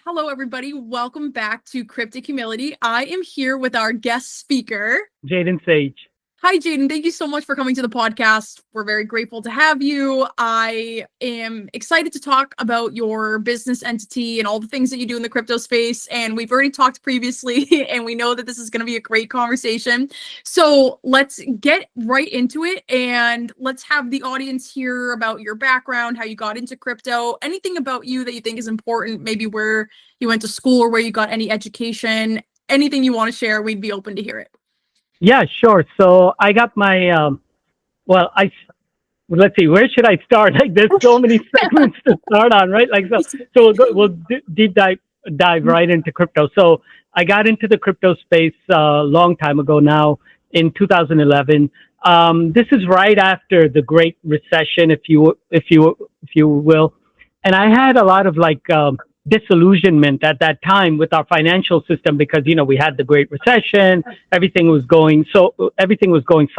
Hello, everybody. Welcome back to Cryptic Humility. I am here with our guest speaker, Jayden Sage. Hi, Jayden. Thank you so much for coming to the podcast. We're very grateful to have you. I am excited to talk about your business entity and all the things that you do in the crypto space. And we've already talked previously, and we know that this is going to be a great conversation. So let's get right into it, and let's have the audience hear about your background, how you got into crypto, anything about you that you think is important, maybe where you went to school or where you got any education, anything you want to share, we'd be open to hear it. Yeah, sure. So I got my, let's see, where should I start? Like, there's so many segments to start on, right? Like, we'll deep dive right into crypto. So I got into the crypto space a long time ago now in 2011. This is right after the Great Recession, if you will. And I had a lot of disillusionment at that time with our financial system because, we had the Great Recession, everything was going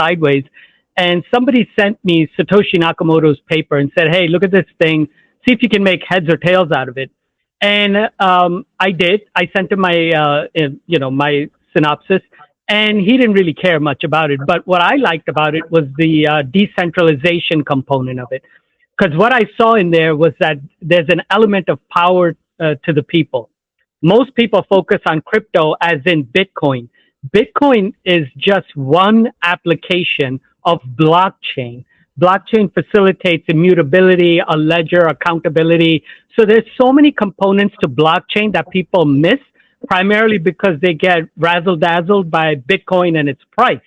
sideways. And somebody sent me Satoshi Nakamoto's paper and said, hey, look at this thing, see if you can make heads or tails out of it. And I did. I sent him my synopsis, and he didn't really care much about it. But what I liked about it was the decentralization component of it. Because what I saw in there was that there's an element of power to the people. Most people focus on crypto as in Bitcoin. Bitcoin is just one application of blockchain. Blockchain facilitates immutability, a ledger, accountability. So there's so many components to blockchain that people miss, primarily because they get razzle-dazzled by Bitcoin and its price.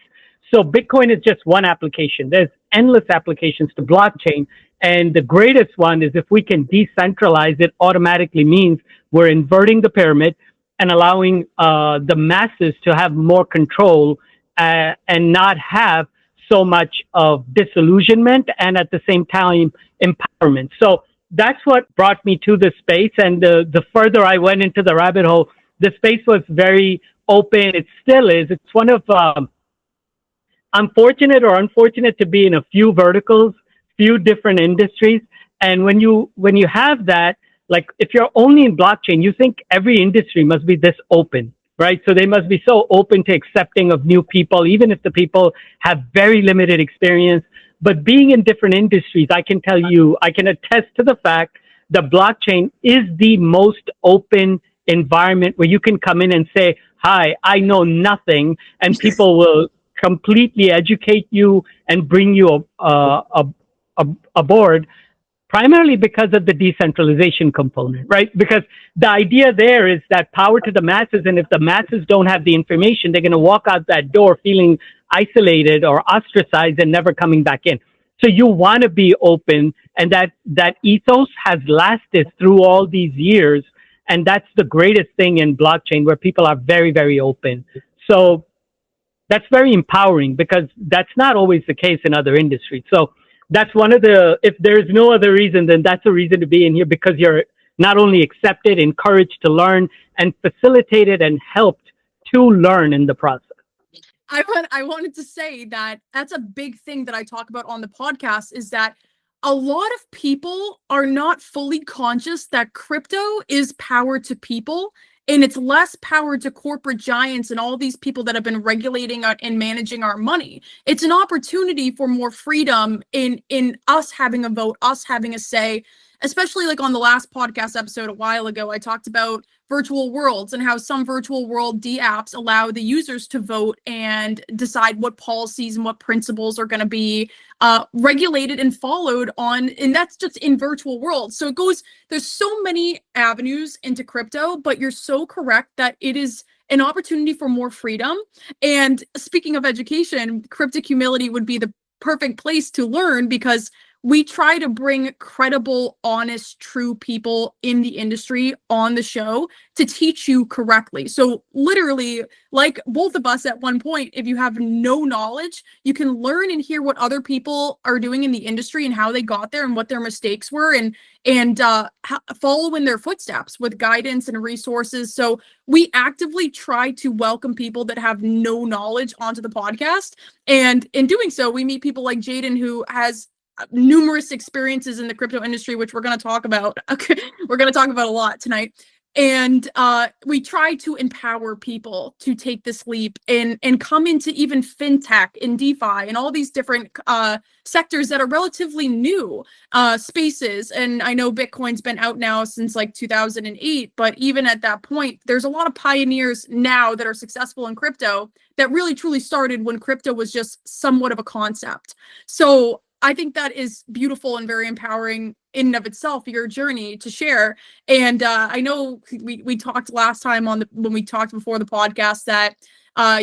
So Bitcoin is just one application. There's endless applications to blockchain. And the greatest one is if we can decentralize it, automatically means we're inverting the pyramid and allowing the masses to have more control and not have so much of disillusionment and at the same time empowerment. So that's what brought me to this space. And the further I went into the rabbit hole, the space was very open. It still is. It's one of I'm fortunate or unfortunate to be in a few verticals, few different industries. And when you have that, like if you're only in blockchain, you think every industry must be this open, right? So they must be so open to accepting of new people, even if the people have very limited experience. But being in different industries, I can tell you, I can attest to the fact that blockchain is the most open environment where you can come in and say, hi, I know nothing, and people will completely educate you and bring you aboard, primarily because of the decentralization component, right? Because the idea there is that power to the masses, and if the masses don't have the information, they're going to walk out that door feeling isolated or ostracized and never coming back in. So you want to be open, and that ethos has lasted through all these years, and that's the greatest thing in blockchain, where people are very, very open. So that's very empowering because that's not always the case in other industries. So that's one of if there's no other reason, then that's a reason to be in here, because you're not only accepted, encouraged to learn, and facilitated and helped to learn in the process. I wanted to say that that's a big thing that I talk about on the podcast, is that a lot of people are not fully conscious that crypto is power to people, and it's less power to corporate giants and all these people that have been regulating and managing our money. It's an opportunity for more freedom in us having a vote, us having a say. Especially like on the last podcast episode a while ago, I talked about virtual worlds and how some virtual world apps allow the users to vote and decide what policies and what principles are going to be regulated and followed on. And that's just in virtual worlds. So there's so many avenues into crypto, but you're so correct that it is an opportunity for more freedom. And speaking of education, Cryptic Humility would be the perfect place to learn, because we try to bring credible, honest, true people in the industry on the show to teach you correctly. So literally, like both of us at one point, if you have no knowledge, you can learn and hear what other people are doing in the industry and how they got there and what their mistakes were, and follow in their footsteps with guidance and resources. So we actively try to welcome people that have no knowledge onto the podcast. And in doing so, we meet people like Jayden, who has numerous experiences in the crypto industry, which we're going to talk about. Okay. We're going to talk about a lot tonight. And we try to empower people to take this leap and come into even fintech and DeFi and all these different sectors that are relatively new spaces. And I know Bitcoin's been out now since like 2008, but even at that point, there's a lot of pioneers now that are successful in crypto that really truly started when crypto was just somewhat of a concept. So I think that is beautiful and very empowering in and of itself, your journey to share. And I know we talked last time when we talked before the podcast that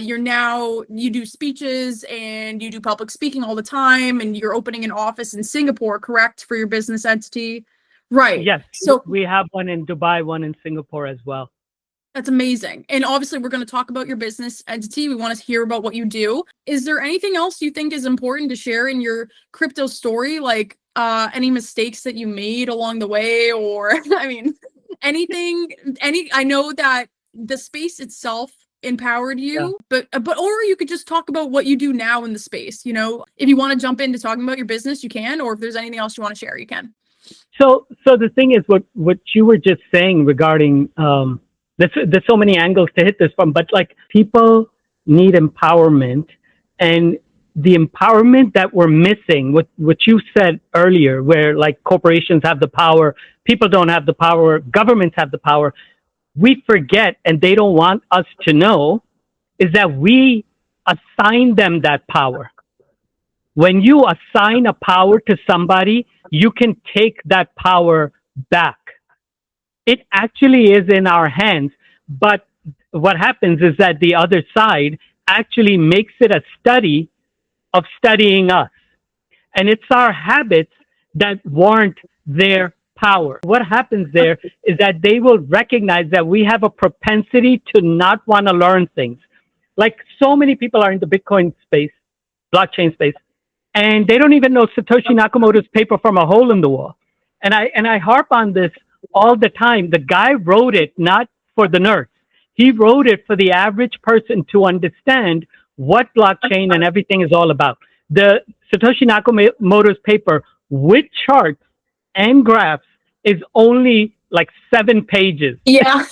you do speeches and you do public speaking all the time, and you're opening an office in Singapore, correct, for your business entity? Right. Yes, So we have one in Dubai, one in Singapore as well. that's amazing. And obviously, we're going to talk about your business entity. We want to hear about what you do. Is there anything else you think is important to share in your crypto story? Like any mistakes that you made along the way, or I mean, I know that the space itself empowered you, but or you could just talk about what you do now in the space. If you want to jump into talking about your business, you can, or if there's anything else you want to share, you can. So the thing is, what you were just saying regarding there's so many angles to hit this from, but like people need empowerment, and the empowerment that we're missing, what you said earlier, where like corporations have the power, people don't have the power, governments have the power. We forget, and they don't want us to know, is that we assign them that power. When you assign a power to somebody, you can take that power back. It actually is in our hands, but what happens is that the other side actually makes it a study of studying us. And it's our habits that warrant their power. What happens there is that they will recognize that we have a propensity to not want to learn things. Like so many people are in the Bitcoin space, blockchain space, and they don't even know Satoshi Nakamoto's paper from a hole in the wall. And I harp on this all the time. The guy wrote it not for the nerds. He wrote it for the average person to understand what blockchain and everything is all about. The Satoshi Nakamoto's paper with charts and graphs is only like 7 pages. Yeah.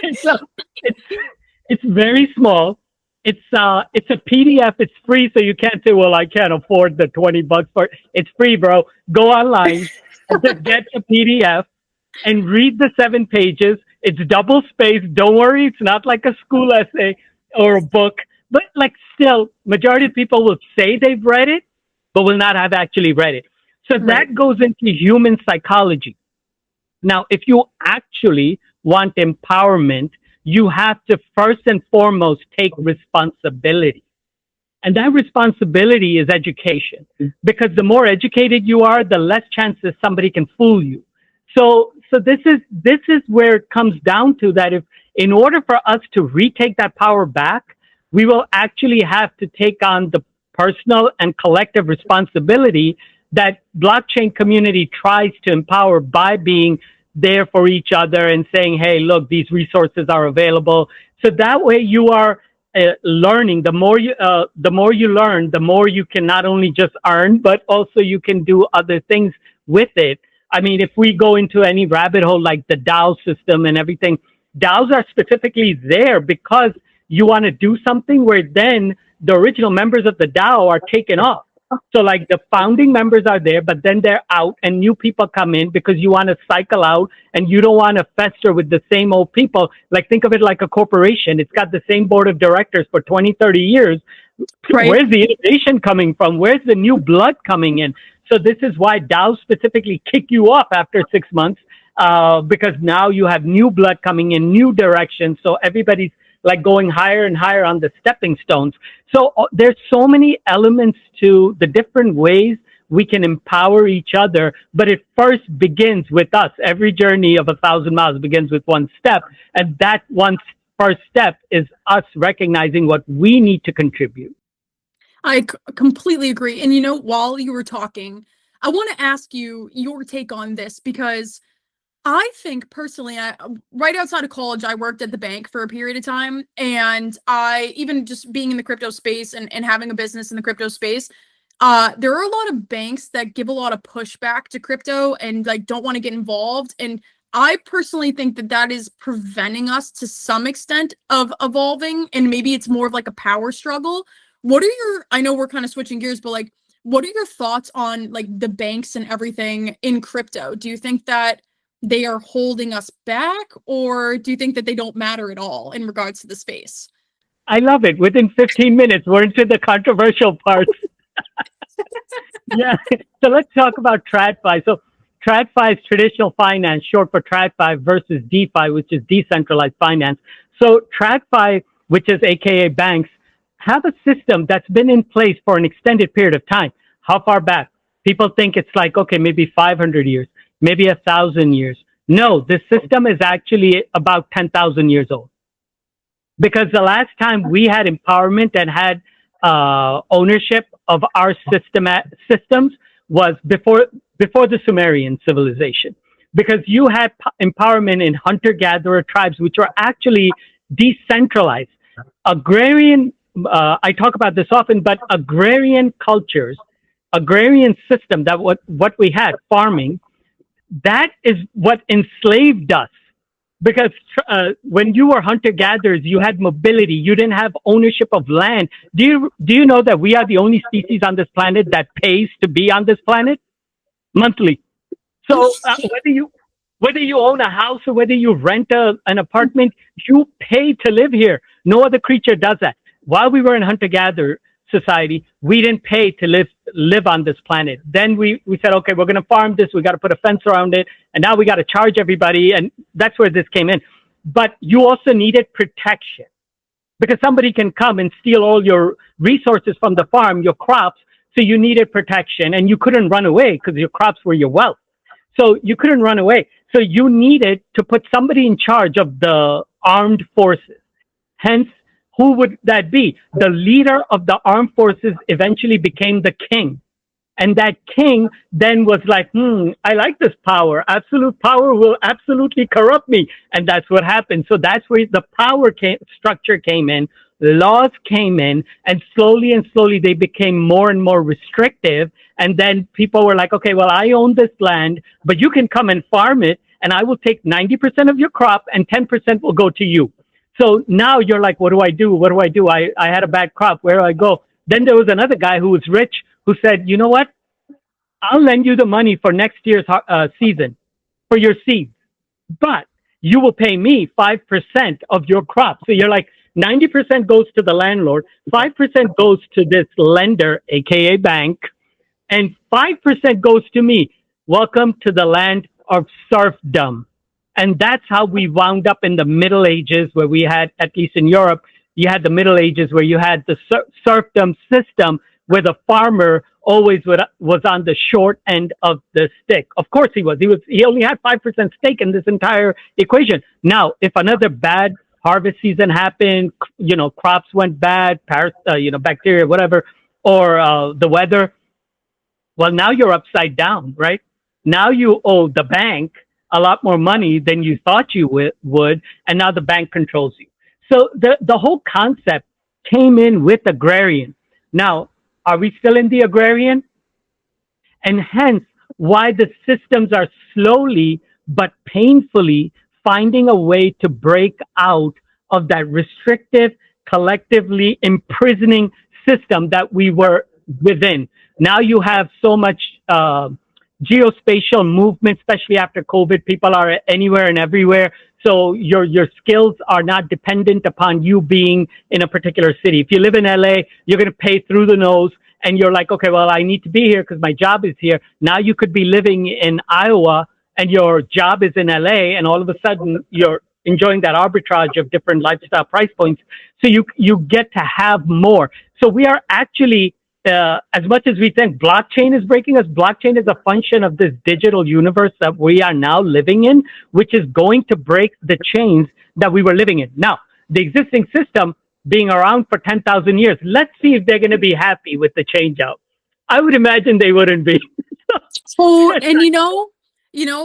It's very small. It's a PDF. It's free, so you can't say, well, I can't afford the $20 for it. It's free, bro. Go online and just get a PDF and read the 7 pages. It's double spaced. Don't worry, it's not like a school essay or a book. But like still, majority of people will say they've read it, but will not have actually read it. So that goes into human psychology. Now, if you actually want empowerment, you have to first and foremost take responsibility. And that responsibility is education, because the more educated you are, the less chances somebody can fool you. So this is where it comes down to, that if in order for us to retake that power back, we will actually have to take on the personal and collective responsibility that blockchain community tries to empower by being there for each other and saying, hey, look, these resources are available. So that way you are learning. The more you learn, the more you can not only just earn, but also you can do other things with it. I mean, if we go into any rabbit hole like the DAO system and everything, DAOs are specifically there because you want to do something where then the original members of the DAO are taken off. So like the founding members are there, but then they're out and new people come in because you want to cycle out and you don't want to fester with the same old people. Like think of it like a corporation. It's got the same board of directors for 20, 30 years. Right. Where's the innovation coming from? Where's the new blood coming in? So this is why DAOs specifically kick you off after 6 months, because now you have new blood coming in, new directions. So everybody's like going higher and higher on the stepping stones. So there's so many elements to the different ways we can empower each other, but it first begins with us. Every journey of 1,000 miles begins with one step, and that first step is us recognizing what we need to contribute. I completely agree. And while you were talking, I want to ask you your take on this, because I think personally, right outside of college, I worked at the bank for a period of time. And I, even just being in the crypto space and having a business in the crypto space, there are a lot of banks that give a lot of pushback to crypto and like don't want to get involved. And I personally think that that is preventing us to some extent of evolving, and maybe it's more of like a power struggle. What are your, I know we're kind of switching gears, but like, what are your thoughts on like the banks and everything in crypto? Do you think that they are holding us back, or do you think that they don't matter at all in regards to the space? I love it. Within 15 minutes, we're into the controversial parts. Yeah. So let's talk about TradFi. So TradFi is traditional finance, short for TradFi, versus DeFi, which is decentralized finance. So TradFi, which is AKA banks, have a system that's been in place for an extended period of time. How far back? People think it's like, okay, maybe 500 years, maybe 1,000 years. No, this system is actually about 10,000 years old. Because the last time we had empowerment and had ownership of our systems was before the Sumerian civilization. Because you had empowerment in hunter-gatherer tribes, which were actually decentralized. Agrarian, I talk about this often, but agrarian cultures, agrarian system, that what we had, farming, that is what enslaved us. Because when you were hunter-gatherers, you had mobility. You didn't have ownership of land. Do you know that we are the only species on this planet that pays to be on this planet monthly? So whether you own a house or whether you rent an apartment, you pay to live here. No other creature does that. While we were in hunter-gatherer society, we didn't pay to live on this planet. Then we said, okay, we're going to farm this. We got to put a fence around it. And now we got to charge everybody. And that's where this came in. But you also needed protection, because somebody can come and steal all your resources from the farm, your crops. So you needed protection, and you couldn't run away because your crops were your wealth. So you couldn't run away. So you needed to put somebody in charge of the armed forces. Hence, who would that be? The leader of the armed forces eventually became the king. And that king then was like, I like this power. Absolute power will absolutely corrupt me. And that's what happened. So that's where the power structure came in. Laws came in, and slowly they became more and more restrictive. And then people were like, okay, well, I own this land, but you can come and farm it, and I will take 90% of your crop and 10% will go to you. So now you're like, what do I do? What do I do? I had a bad crop. Where do I go? Then there was another guy who was rich who said, you know what? I'll lend you the money for next year's season for your seeds, but you will pay me 5% of your crop. So you're like, 90% goes to the landlord, 5% goes to this lender, aka bank, and 5% goes to me. Welcome to the land of serfdom. And that's how we wound up in the Middle Ages, where we had, at least in Europe, you had the Middle Ages where you had the serfdom system, where the farmer always was on the short end of the stick. Of course he was. He only had 5% stake in this entire equation. Now, if another bad harvest season happened, crops went bad, bacteria, whatever, or the weather, well, now you're upside down, right? Now you owe the bank a lot more money than you thought you would, and now the bank controls you. So the whole concept came in with agrarian. Now, are we still in the agrarian? And hence, why the systems are slowly but painfully finding a way to break out of that restrictive, collectively imprisoning system that we were within. Now you have so much geospatial movement, especially after COVID. People are anywhere and everywhere. So your skills are not dependent upon you being in a particular city. If you live in LA, you're going to pay through the nose, and you're like, okay, well, I need to be here because my job is here. Now you could be living in Iowa and your job is in LA, and all of a sudden you're enjoying that arbitrage of different lifestyle price points. So you get to have more. So we are actually, as much as we think blockchain is breaking us, blockchain is a function of this digital universe that we are now living in, which is going to break the chains that we were living in. Now, the existing system being around for 10,000 years, let's see if they're going to be happy with the change out. I would imagine they wouldn't be. So, and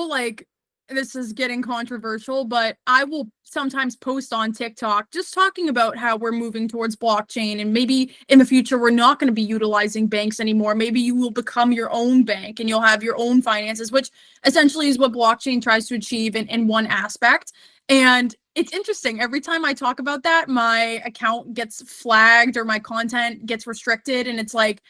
like this is getting controversial, but I will sometimes post on TikTok just talking about how we're moving towards blockchain and maybe in the future we're not going to be utilizing banks anymore. Maybe you will become your own bank and you'll have your own finances, which essentially is what blockchain tries to achieve in one aspect. And it's interesting. Every time I talk about that, my account gets flagged or my content gets restricted. And it's like,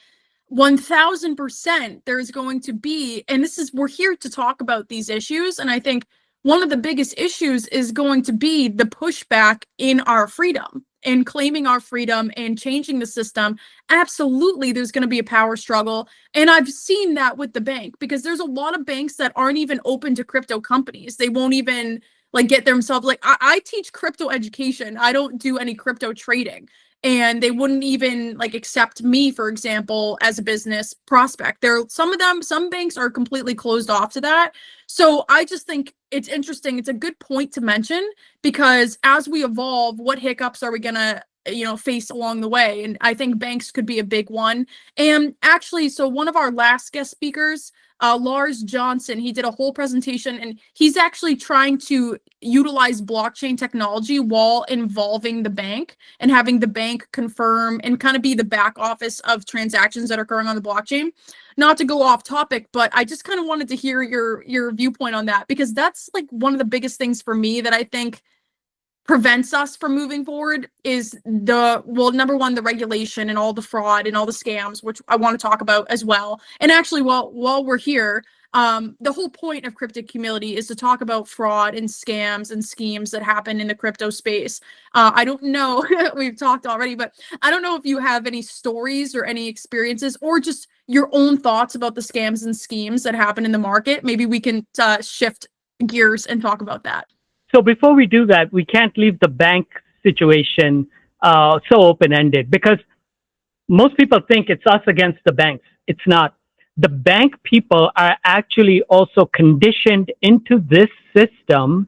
1000% there's going to be, and this is, we're here to talk about these issues. And I think one of the biggest issues is going to be the pushback in our freedom and claiming our freedom and changing the system. Absolutely, there's going to be a power struggle. And I've seen that with the bank because there's a lot of banks that aren't even open to crypto companies. They won't even like get themselves like I teach crypto education. I don't do any crypto trading and they wouldn't even like accept me, for example, as a business prospect. Some banks are completely closed off to that. So I just think it's interesting. It's a good point to mention because as we evolve, what hiccups are we gonna face along the way? And I think banks could be a big one. And actually, so one of our last guest speakers, Lars Johnson, he did a whole presentation and he's actually trying to utilize blockchain technology while involving the bank and having the bank confirm and kind of be the back office of transactions that are occurring on the blockchain. Not to go off topic, but I just kind of wanted to hear your viewpoint on that because that's like one of the biggest things for me that I think prevents us from moving forward is number one, the regulation and all the fraud and all the scams, which I want to talk about as well. And actually, while we're here, the whole point of cryptic humility is to talk about fraud and scams and schemes that happen in the crypto space. I don't know, we've talked already, but I don't know if you have any stories or any experiences or just your own thoughts about the scams and schemes that happen in the market. Maybe we can shift gears and talk about that. So before we do that, we can't leave the bank situation so open-ended because most people think it's us against the banks. It's not. The bank people are actually also conditioned into this system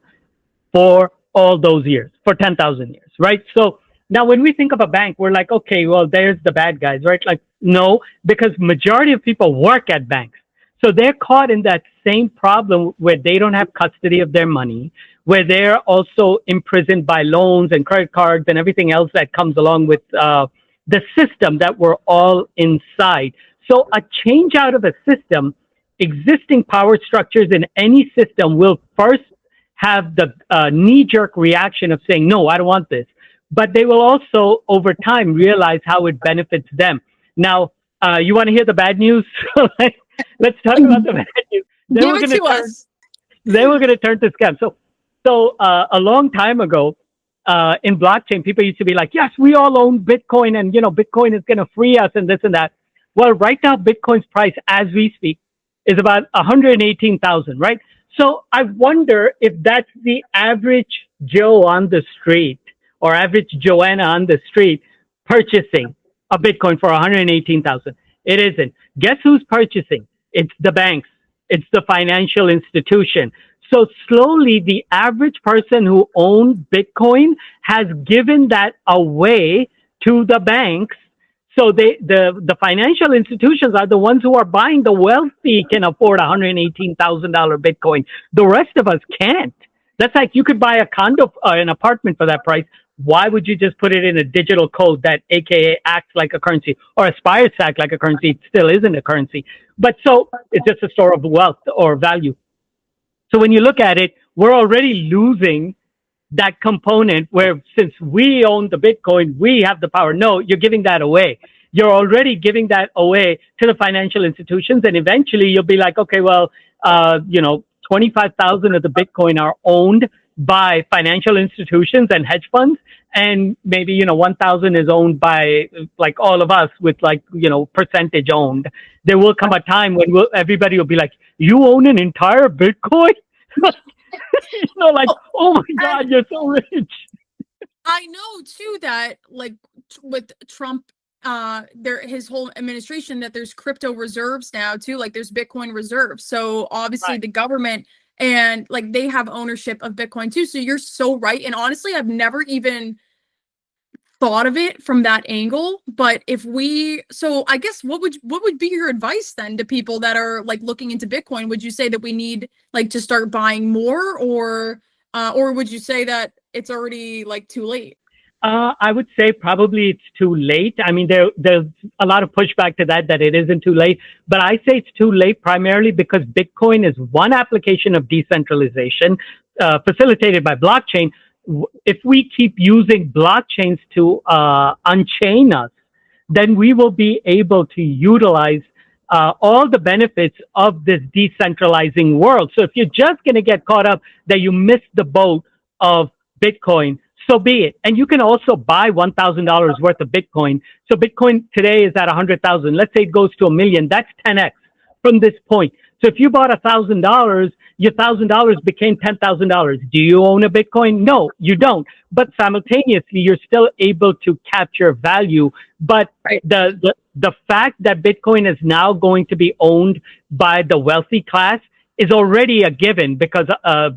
for all those years, for 10,000 years, right? So now when we think of a bank, we're like, okay, well, there's the bad guys, right? Like, no, because majority of people work at banks. So they're caught in that same problem where they don't have custody of their money, where they're also imprisoned by loans and credit cards and everything else that comes along with the system that we're all inside. So a change out of a system, existing power structures in any system will first have the knee-jerk reaction of saying, no, I don't want this. But they will also, over time, realize how it benefits them. Now, you want to hear the bad news? Let's talk about the bad news. Give it to us. Then we're going to turn to scams. So a long time ago, in blockchain, people used to be like, yes, we all own Bitcoin and, Bitcoin is going to free us and this and that. Well, right now, Bitcoin's price as we speak is about 118,000, right? So I wonder if that's the average Joe on the street or average Joanna on the street purchasing a Bitcoin for 118,000. It isn't. Guess who's purchasing? It's the banks. It's the financial institution. So slowly, the average person who owns Bitcoin has given that away to the banks. So the financial institutions are the ones who are buying. The wealthy can afford $118,000 Bitcoin. The rest of us can't. That's like you could buy a condo, an apartment for that price. Why would you just put it in a digital code that AKA acts like a currency or aspires to act like a currency? It still isn't a currency. But so it's just a store of wealth or value. So when you look at it, we're already losing that component where since we own the Bitcoin, we have the power. No, you're giving that away. You're already giving that away to the financial institutions. And eventually you'll be like, okay, well, 25,000 of the Bitcoin are owned by financial institutions and hedge funds. And maybe, 1,000 is owned by like all of us with like, percentage owned. There will come a time when everybody will be like, you own an entire Bitcoin? Oh my God, you're so rich. I know too that like with Trump, his whole administration, that there's crypto reserves now too, like there's Bitcoin reserves. So obviously the government and like they have ownership of Bitcoin too. So you're so right. And honestly, I've never even thought of it from that angle. But so I guess what would be your advice then to people that are like looking into Bitcoin? Would you say that we need like to start buying more, or would you say that it's already like too late? I would say probably it's too late. I mean, there's a lot of pushback to that it isn't too late. But I say it's too late primarily because Bitcoin is one application of decentralization facilitated by blockchain. If we keep using blockchains to unchain us, then we will be able to utilize all the benefits of this decentralizing world. So if you're just going to get caught up that you missed the boat of Bitcoin, so be it. And you can also buy $1,000 worth of Bitcoin. So Bitcoin today is at 100,000. Let's say it goes to 1,000,000. That's 10x from this point. So if you bought $1,000, your $1,000 became $10,000. Do you own a Bitcoin? No, you don't. But simultaneously, you're still able to capture value. But Right. the fact that Bitcoin is now going to be owned by the wealthy class is already a given because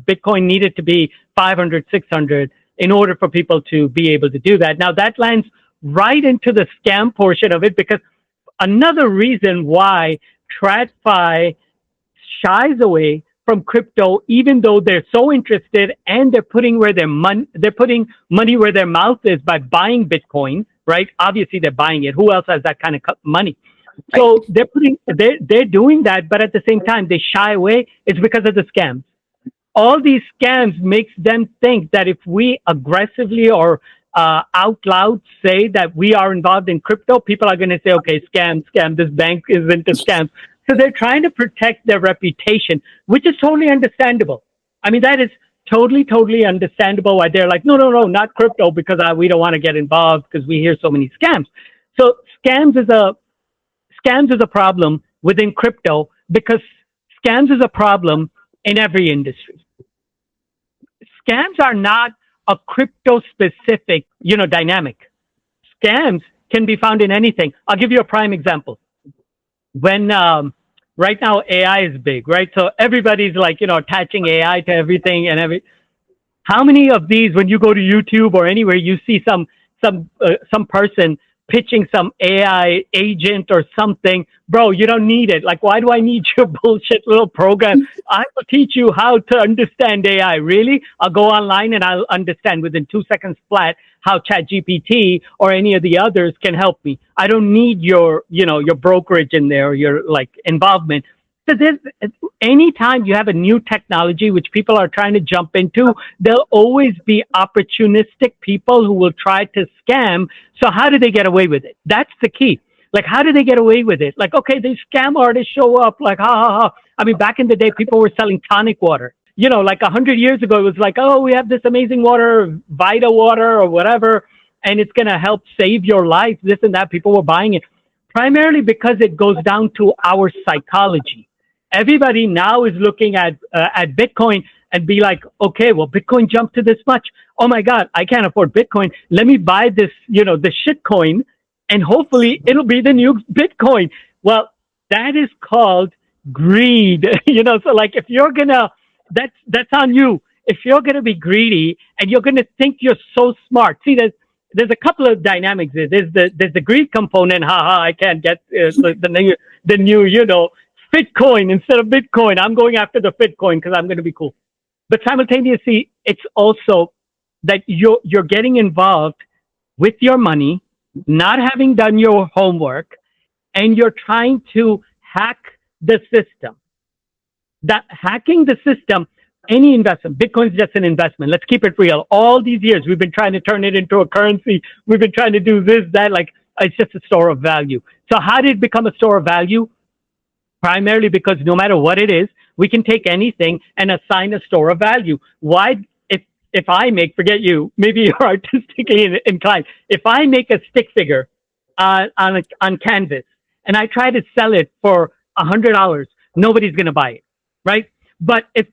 Bitcoin needed to be 500, 600 in order for people to be able to do that. Now that lands right into the scam portion of it, because another reason why TradFi shies away from crypto, even though they're so interested and they're putting money where their mouth is by buying Bitcoin, right? Obviously they're buying it. Who else has that kind of money? So they're doing that, but at the same time they shy away. It's because of the scams. All these scams makes them think that if we aggressively or out loud say that we are involved in crypto, people are going to say, okay, scam, this bank is into scams. So they're trying to protect their reputation, which is totally understandable. I mean, that is totally understandable why they're like, no, not crypto, because we don't want to get involved because we hear so many scams. So scams is a problem within crypto because scams is a problem in every industry. Scams are not a crypto specific, dynamic. Scams can be found in anything. I'll give you a prime example. When right now AI is big, right? So everybody's like, attaching AI to everything and how many of these, when you go to YouTube or anywhere, you see some person pitching some AI agent or something? Bro, you don't need it. Like, why do I need your bullshit little program? I will teach you how to understand AI. Really? I'll go online and I'll understand within 2 seconds flat how ChatGPT or any of the others can help me. I don't need your brokerage in there, your involvement. So anytime you have a new technology which people are trying to jump into, there'll always be opportunistic people who will try to scam. So how do they get away with it? That's the key. Like, how do they get away with it? Like, okay, these scam artists show up like, ha, ha, ha. I mean, back in the day, people were selling tonic water. Like 100 years ago, it was like, oh, we have this amazing water, Vita water or whatever, and it's going to help save your life, this and that. People were buying it primarily because it goes down to our psychology. Everybody now is looking at Bitcoin and be like, okay, well, Bitcoin jumped to this much. Oh my God, I can't afford Bitcoin. Let me buy this, the shit coin, and hopefully it'll be the new Bitcoin. Well, that is called greed. So like if you're gonna, that's on you. If you're gonna be greedy and you're gonna think you're so smart. See, there's a couple of dynamics there. There's the greed component. Haha, I can't get the new Bitcoin instead of Bitcoin. I'm going after the Bitcoin because I'm going to be cool. But simultaneously, it's also that you're getting involved with your money, not having done your homework, and you're trying to hack the system. That hacking the system, any investment, Bitcoin's just an investment. Let's keep it real. All these years, we've been trying to turn it into a currency. We've been trying to do this, that. Like, it's just a store of value. So how did it become a store of value? Primarily because no matter what it is, we can take anything and assign a store of value. Why? If I make, forget you, maybe you're artistically inclined. If I make a stick figure on canvas and I try to sell it for $100, nobody's going to buy it, right? But if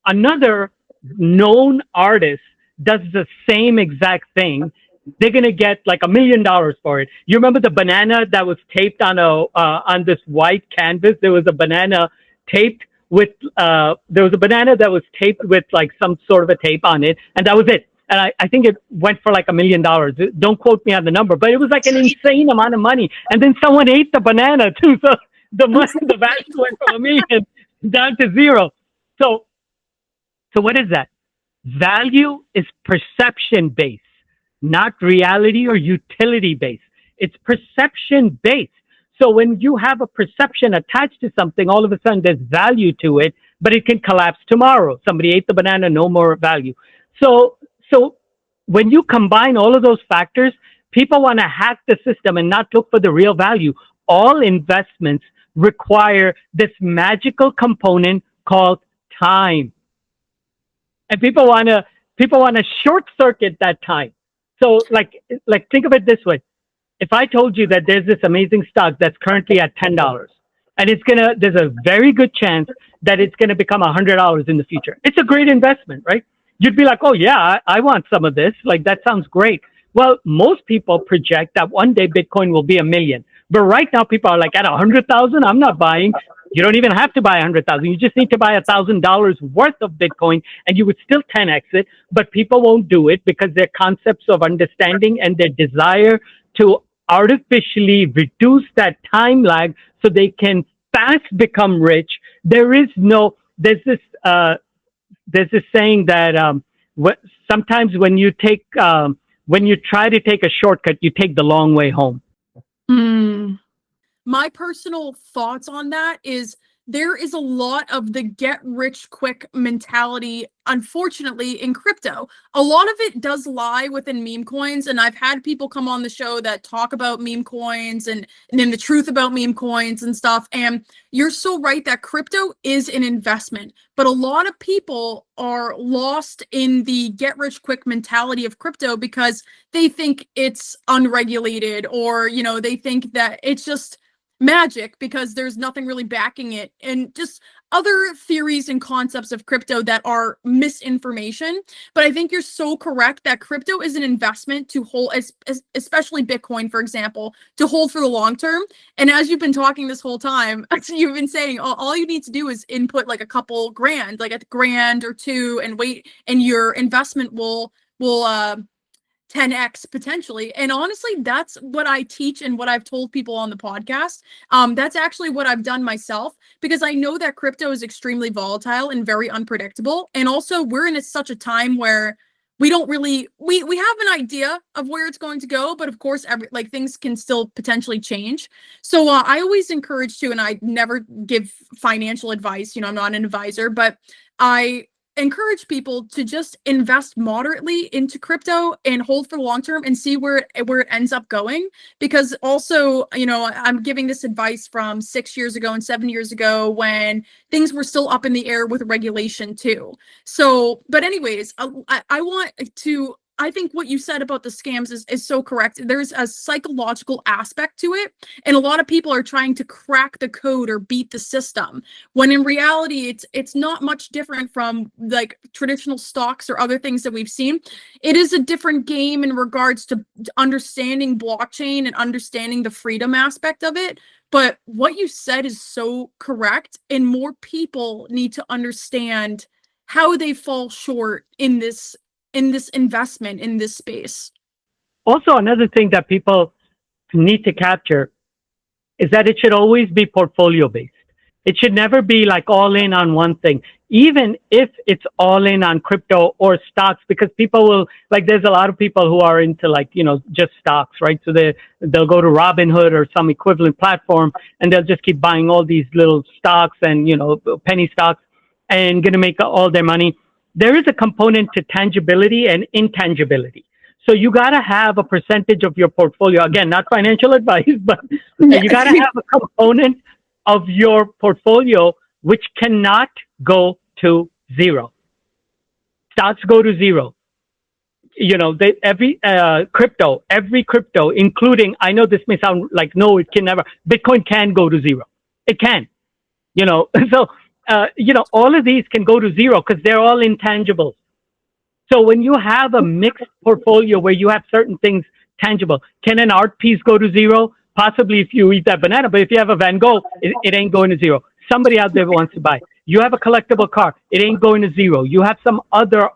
another known artist does the same exact thing, they're going to get like $1 million for it. You remember the banana that was taped on this white canvas? There was a banana taped with like some sort of a tape on it, and that was it. and I think it went for like $1 million. Don't quote me on the number, but it was like an insane amount of money. And then someone ate the banana too, so the value went from $1 million down to zero. So what is that? Value is perception based, not reality or utility based. It's perception based. So when you have a perception attached to something, all of a sudden there's value to it, but it can collapse tomorrow. Somebody ate the banana, no more value. So when you combine all of those factors, people want to hack the system and not look for the real value. All investments require this magical component called time. And people want to short circuit that time. So like think of it this way. If I told you that there's this amazing stock that's currently at $10 and there's a very good chance that it's going to become $100 in the future. It's a great investment, right? You'd be like, oh yeah, I want some of this. Like that sounds great. Well, most people project that one day Bitcoin will be $1 million. But right now people are like at 100,000, I'm not buying. You don't even have to buy 100,000. You just need to buy $1,000 worth of Bitcoin and you would still 10x it, but people won't do it because their concepts of understanding and their desire to artificially reduce that time lag so they can fast become rich. There's this saying that sometimes when you try to take a shortcut, you take the long way home. My personal thoughts on that is there is a lot of the get rich quick mentality, unfortunately, in crypto. A lot of it does lie within meme coins, and I've had people come on the show that talk about meme coins and then the truth about meme coins and stuff. And you're so right that crypto is an investment, but a lot of people are lost in the get rich quick mentality of crypto because they think it's unregulated, or they think that it's just magic because there's nothing really backing it, and just other theories and concepts of crypto that are misinformation. But I think you're so correct that crypto is an investment to hold, especially Bitcoin, for example, to hold for the long term. And as you've been talking this whole time, you've been saying all you need to do is input like a couple grand, like $1,000 or $2,000, and wait, and your investment will 10x potentially. And honestly, that's what I teach and what I've told people on the podcast. That's actually what I've done myself, because I know that crypto is extremely volatile and very unpredictable. And also we're in such a time where we don't really, we have an idea of where it's going to go, but of course, things can still potentially change. So I always encourage to, and I never give financial advice, I'm not an advisor, but I encourage people to just invest moderately into crypto and hold for the long term and see where it ends up going. Because also, I'm giving this advice from 6 years ago and 7 years ago when things were still up in the air with regulation too. So, but anyways, I think what you said about the scams is so correct. There's a psychological aspect to it, and a lot of people are trying to crack the code or beat the system, when in reality it's not much different from like traditional stocks or other things that we've seen. It is a different game in regards to understanding blockchain and understanding the freedom aspect of it. But what you said is so correct, and more people need to understand how they fall short in this investment in this space. Also, another thing that people need to capture is that it should always be portfolio based. It should never be like all in on one thing, even if it's all in on crypto or stocks, because people will, like, there's a lot of people who are into just stocks, right? So they'll go to Robinhood or some equivalent platform and they'll just keep buying all these little stocks and, penny stocks and going to make all their money. There is a component to tangibility and intangibility. So you got to have a percentage of your portfolio. Again, not financial advice, but you got to have a component of your portfolio which cannot go to zero. Stocks go to zero. Every crypto, including, I know this may sound like, no, it can never. Bitcoin can go to zero. It can, so. All of these can go to zero because they're all intangibles. So when you have a mixed portfolio where you have certain things tangible, can an art piece go to zero? possibly if you eat that banana, but if you have a Van Gogh, it ain't going to zero. Somebody out there wants to buy. You have a collectible car, it ain't going to zero. You have some other,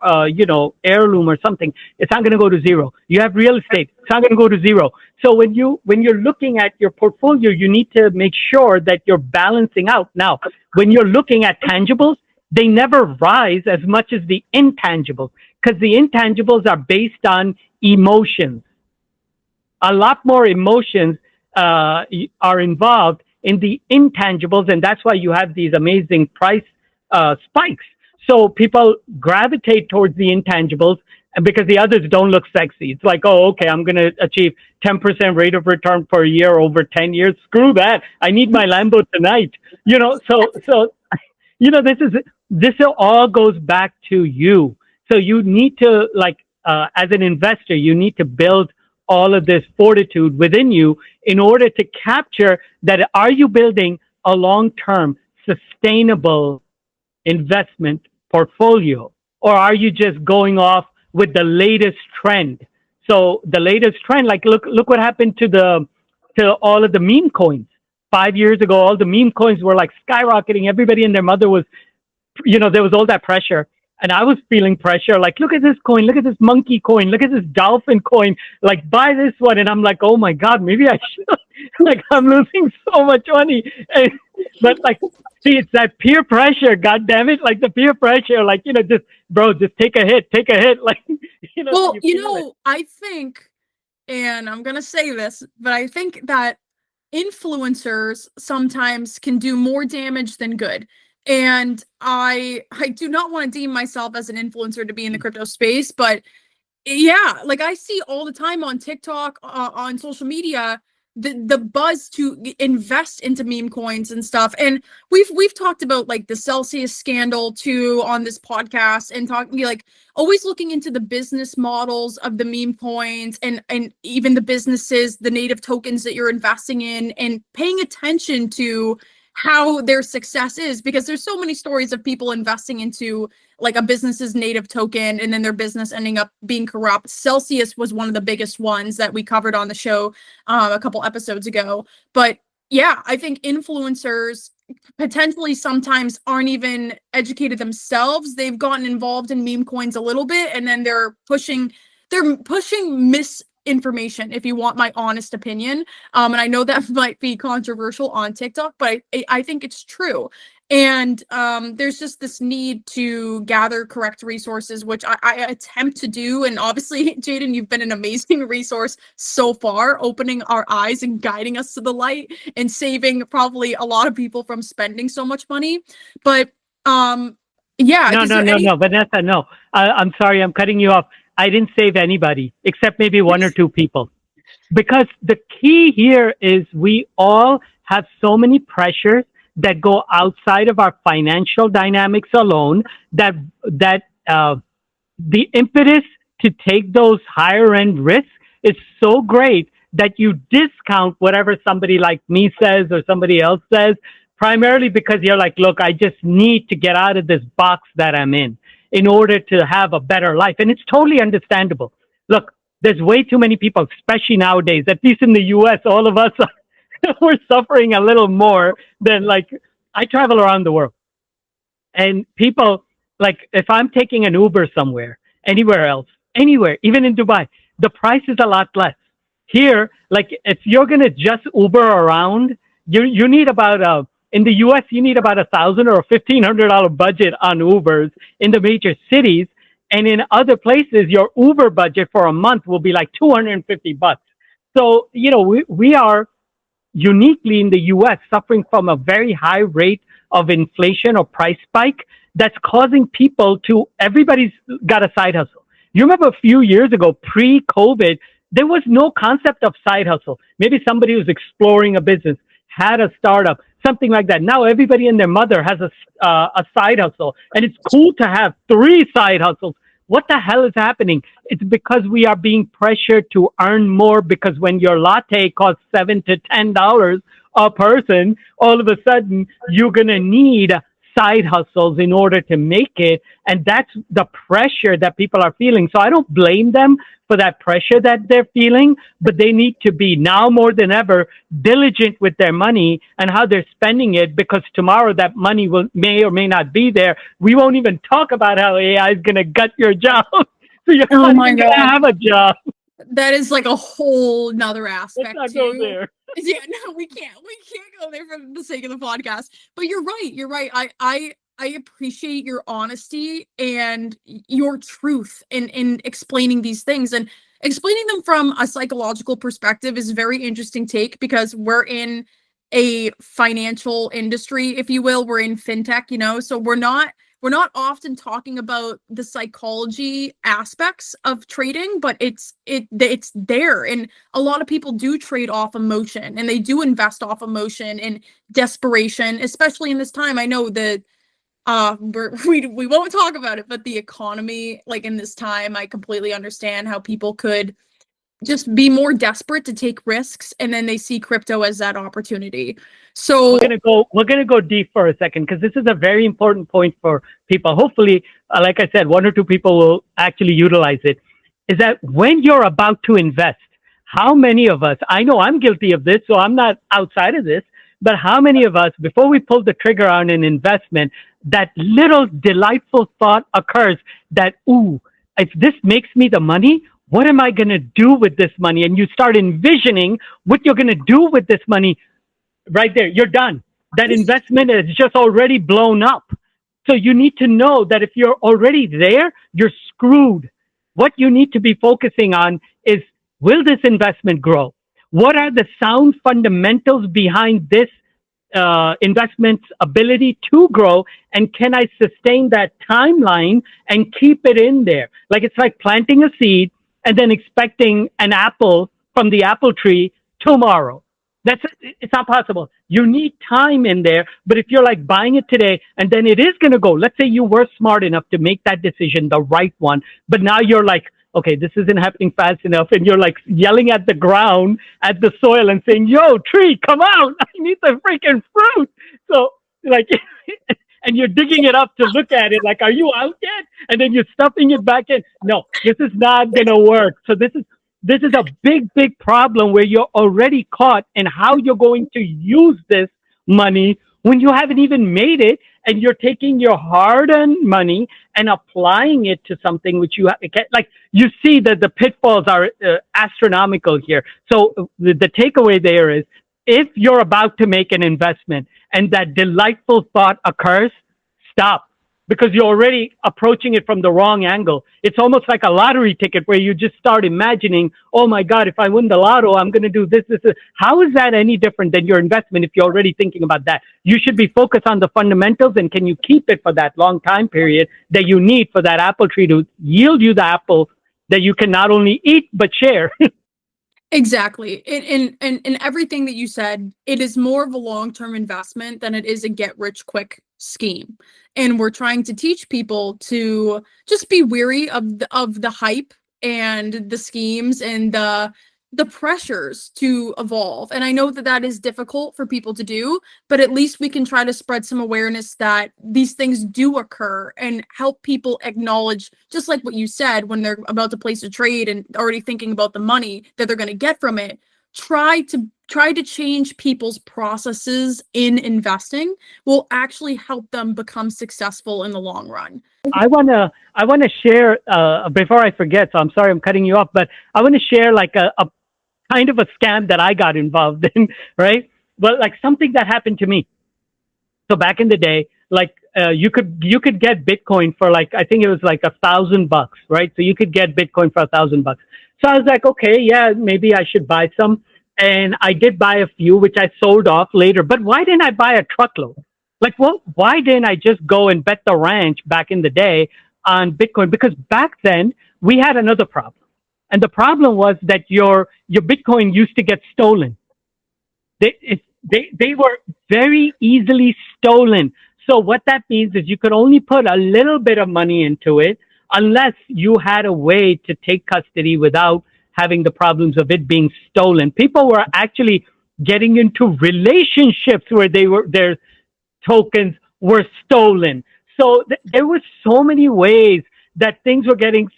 heirloom or something, it's not going to go to zero. You have real estate, it's not going to go to zero. So when you're looking at your portfolio, you need to make sure that you're balancing out. Now, when you're looking at tangibles, they never rise as much as the intangibles, because the intangibles are based on emotions. A lot more emotions are involved in the intangibles, and that's why you have these amazing price spikes. So people gravitate towards the intangibles because the others don't look sexy. It's like, oh, okay, I'm going to achieve 10% rate of return per year over 10 years. Screw that. I need my Lambo tonight. So this all goes back to you. So you need to, as an investor, you need to build all of this fortitude within you in order to capture that. Are you building a long-term sustainable investment portfolio, or are you just going off with the latest trend? So the latest trend, like look what happened to all of the meme coins. 5 years ago, all the meme coins were like skyrocketing. Everybody and their mother was, there was all that pressure. And I was feeling pressure, like, look at this coin, look at this monkey coin, look at this dolphin coin, like, buy this one. And I'm like, oh my God, maybe I should. Like, I'm losing so much money. But like, see, it's that peer pressure, God damn it. Like the peer pressure, like, just take a hit. Like, Well, I think, and I'm going to say this, but I think that influencers sometimes can do more damage than good. And I do not want to deem myself as an influencer to be in the crypto space, but yeah, like I see all the time on TikTok, on social media, the buzz to invest into meme coins and stuff. And we've talked about like the Celsius scandal too on this podcast, and talking like always looking into the business models of the meme coins and even the businesses, the native tokens that you're investing in, and paying attention to how their success is, because there's so many stories of people investing into like a business's native token and then their business ending up being corrupt. Celsius was one of the biggest ones that we covered on the show a couple episodes ago. But yeah, I think influencers potentially sometimes aren't even educated themselves. They've gotten involved in meme coins a little bit, and then they're pushing misinformation, if you want my honest opinion. And I know that might be controversial on TikTok, but I think it's true. And there's just this need to gather correct resources, which I attempt to do. And obviously, Jayden, you've been an amazing resource so far, opening our eyes and guiding us to the light and saving probably a lot of people from spending so much money. But yeah. No, Vanessa, no. I'm sorry, I'm cutting you off. I didn't save anybody except maybe one or two people. Because the key here is we all have so many pressures that go outside of our financial dynamics alone, that the impetus to take those higher end risks is so great that you discount whatever somebody like me says or somebody else says, primarily because you're like, look, I just need to get out of this box that I'm in order to have a better life. And it's totally understandable. Look, there's way too many people, especially nowadays, at least in the US, all of us are we're suffering a little more than, like, I travel around the world, and people, like, if I'm taking an Uber somewhere, anywhere else, anywhere, even in Dubai, the price is a lot less. Here, like, if you're going to just Uber around, you need about, in the US, you need about $1,000 or $1,500 budget on Ubers in the major cities. And in other places, your Uber budget for a month will be like $250. So, we are uniquely in the US suffering from a very high rate of inflation or price spike that's causing people to, everybody's got a side hustle. You remember a few years ago, pre-COVID, there was no concept of side hustle. Maybe somebody was exploring a business, had a startup, something like that. Now everybody and their mother has a side hustle, and it's cool to have 3 side hustles. What the hell is happening? It's because we are being pressured to earn more, because when your latte costs $7 to $10 a person, all of a sudden you're going to need side hustles in order to make it. And that's the pressure that people are feeling. So I don't blame them for that pressure that they're feeling, but they need to be now more than ever diligent with their money and how they're spending it, because tomorrow that money may or may not be there. We won't even talk about how AI is going to gut your job. So you're not even going to have a job. That is like a whole nother Let's aspect not go too. there. Yeah, no, we can't go there for the sake of the podcast. But you're right. I appreciate your honesty and your truth in explaining these things, and explaining them from a psychological perspective is a very interesting take, because we're in a financial industry, if you will. We're in fintech, so we're not often talking about the psychology aspects of trading, but it's there. And a lot of people do trade off emotion, and they do invest off emotion and desperation, especially in this time. I know that we won't talk about it, but the economy, like in this time, I completely understand how people could just be more desperate to take risks, and then they see crypto as that opportunity. So We're gonna go deep for a second, because this is a very important point for people. Hopefully, like I said, one or two people will actually utilize it. Is that when you're about to invest, how many of us, I know I'm guilty of this, so I'm not outside of this, but how many of us, before we pull the trigger on an investment, that little delightful thought occurs that, ooh, if this makes me the money, what am I going to do with this money? And you start envisioning what you're going to do with this money. Right there, you're done. That investment is just already blown up. So you need to know that if you're already there, you're screwed. What you need to be focusing on is, will this investment grow? What are the sound fundamentals behind this investment's ability to grow? And can I sustain that timeline and keep it in there? Like, it's like planting a seed and then expecting an apple from the apple tree tomorrow. It's not possible. You need time in there. But if you're like buying it today and then it is going to go, let's say you were smart enough to make that decision, the right one, but now you're like, okay, this isn't happening fast enough. And you're like yelling at the ground, at the soil, and saying, yo, tree, come out. I need the freaking fruit. So like, and you're digging it up to look at it. Like, are you out yet? And then you're stuffing it back in. No, this is not going to work. So this is a big problem where you're already caught in how you're going to use this money when you haven't even made it, and you're taking your hard-earned money and applying it to something which you like. You see that the pitfalls are astronomical here. So the takeaway there is, if you're about to make an investment and that delightful thought occurs, stop. Because you're already approaching it from the wrong angle. It's almost like a lottery ticket where you just start imagining, oh my God, if I win the lotto, I'm going to do this. How is that any different than your investment if you're already thinking about that? You should be focused on the fundamentals, and can you keep it for that long time period that you need for that apple tree to yield you the apple that you can not only eat, but share. exactly. In everything that you said, it is more of a long-term investment than it is a get-rich-quick scheme. And we're trying to teach people to just be weary of the hype and the schemes and the pressures to evolve. And I know that that is difficult for people to do, but at least we can try to spread some awareness that these things do occur, and help people acknowledge, just like what you said, when they're about to place a trade and already thinking about the money that they're going to get from it. Try to change people's processes in investing will actually help them become successful in the long run. I wanna share before I forget. So I'm sorry I'm cutting you off, but I want to share like a kind of a scam that I got involved in, right? But like something that happened to me. So back in the day, like you could get Bitcoin for like, I think it was like $1,000, right? So you could get Bitcoin for $1,000. So I was like, okay, yeah, maybe I should buy some. And I did buy a few, which I sold off later. But why didn't I buy a truckload? Like, well, why didn't I just go and bet the ranch back in the day on Bitcoin? Because back then we had another problem. And the problem was that your Bitcoin used to get stolen. They were very easily stolen. So what that means is you could only put a little bit of money into it unless you had a way to take custody without having the problems of it being stolen. People were actually getting into relationships where their tokens were stolen. So there were so many ways that things were getting,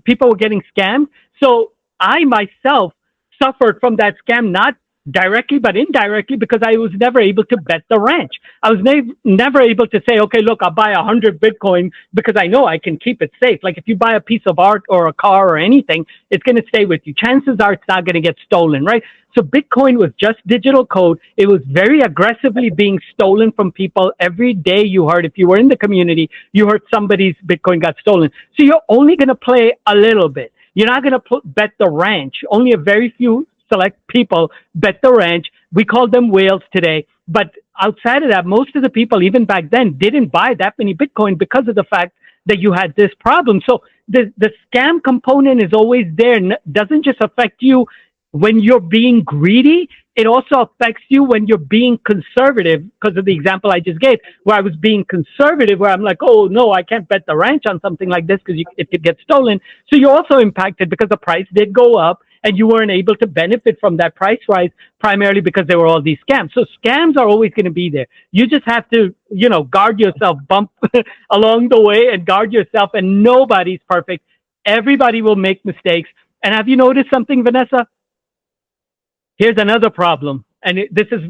people were getting scammed. So I myself suffered from that scam, not directly, but indirectly, because I was never able to bet the ranch. I was never able to say, okay, look, I'll buy 100 Bitcoin because I know I can keep it safe. Like if you buy a piece of art or a car or anything, it's going to stay with you. Chances are it's not going to get stolen, right? So Bitcoin was just digital code. It was very aggressively being stolen from people. Every day you heard, if you were in the community, you heard somebody's Bitcoin got stolen. So you're only going to play a little bit. You're not going to bet the ranch. Only a very few select people bet the ranch. We call them whales today. But outside of that, most of the people, even back then, didn't buy that many Bitcoin because of the fact that you had this problem. So the scam component is always there. Doesn't just affect you when you're being greedy. It also affects you when you're being conservative, because of the example I just gave, where I was being conservative, where I'm like, oh, no, I can't bet the ranch on something like this because it could get stolen. So you're also impacted because the price did go up and you weren't able to benefit from that price rise, primarily because there were all these scams. So scams are always going to be there. You just have to, guard yourself, bump along the way and guard yourself. And nobody's perfect. Everybody will make mistakes. And have you noticed something, Vanessa? Here's another problem. And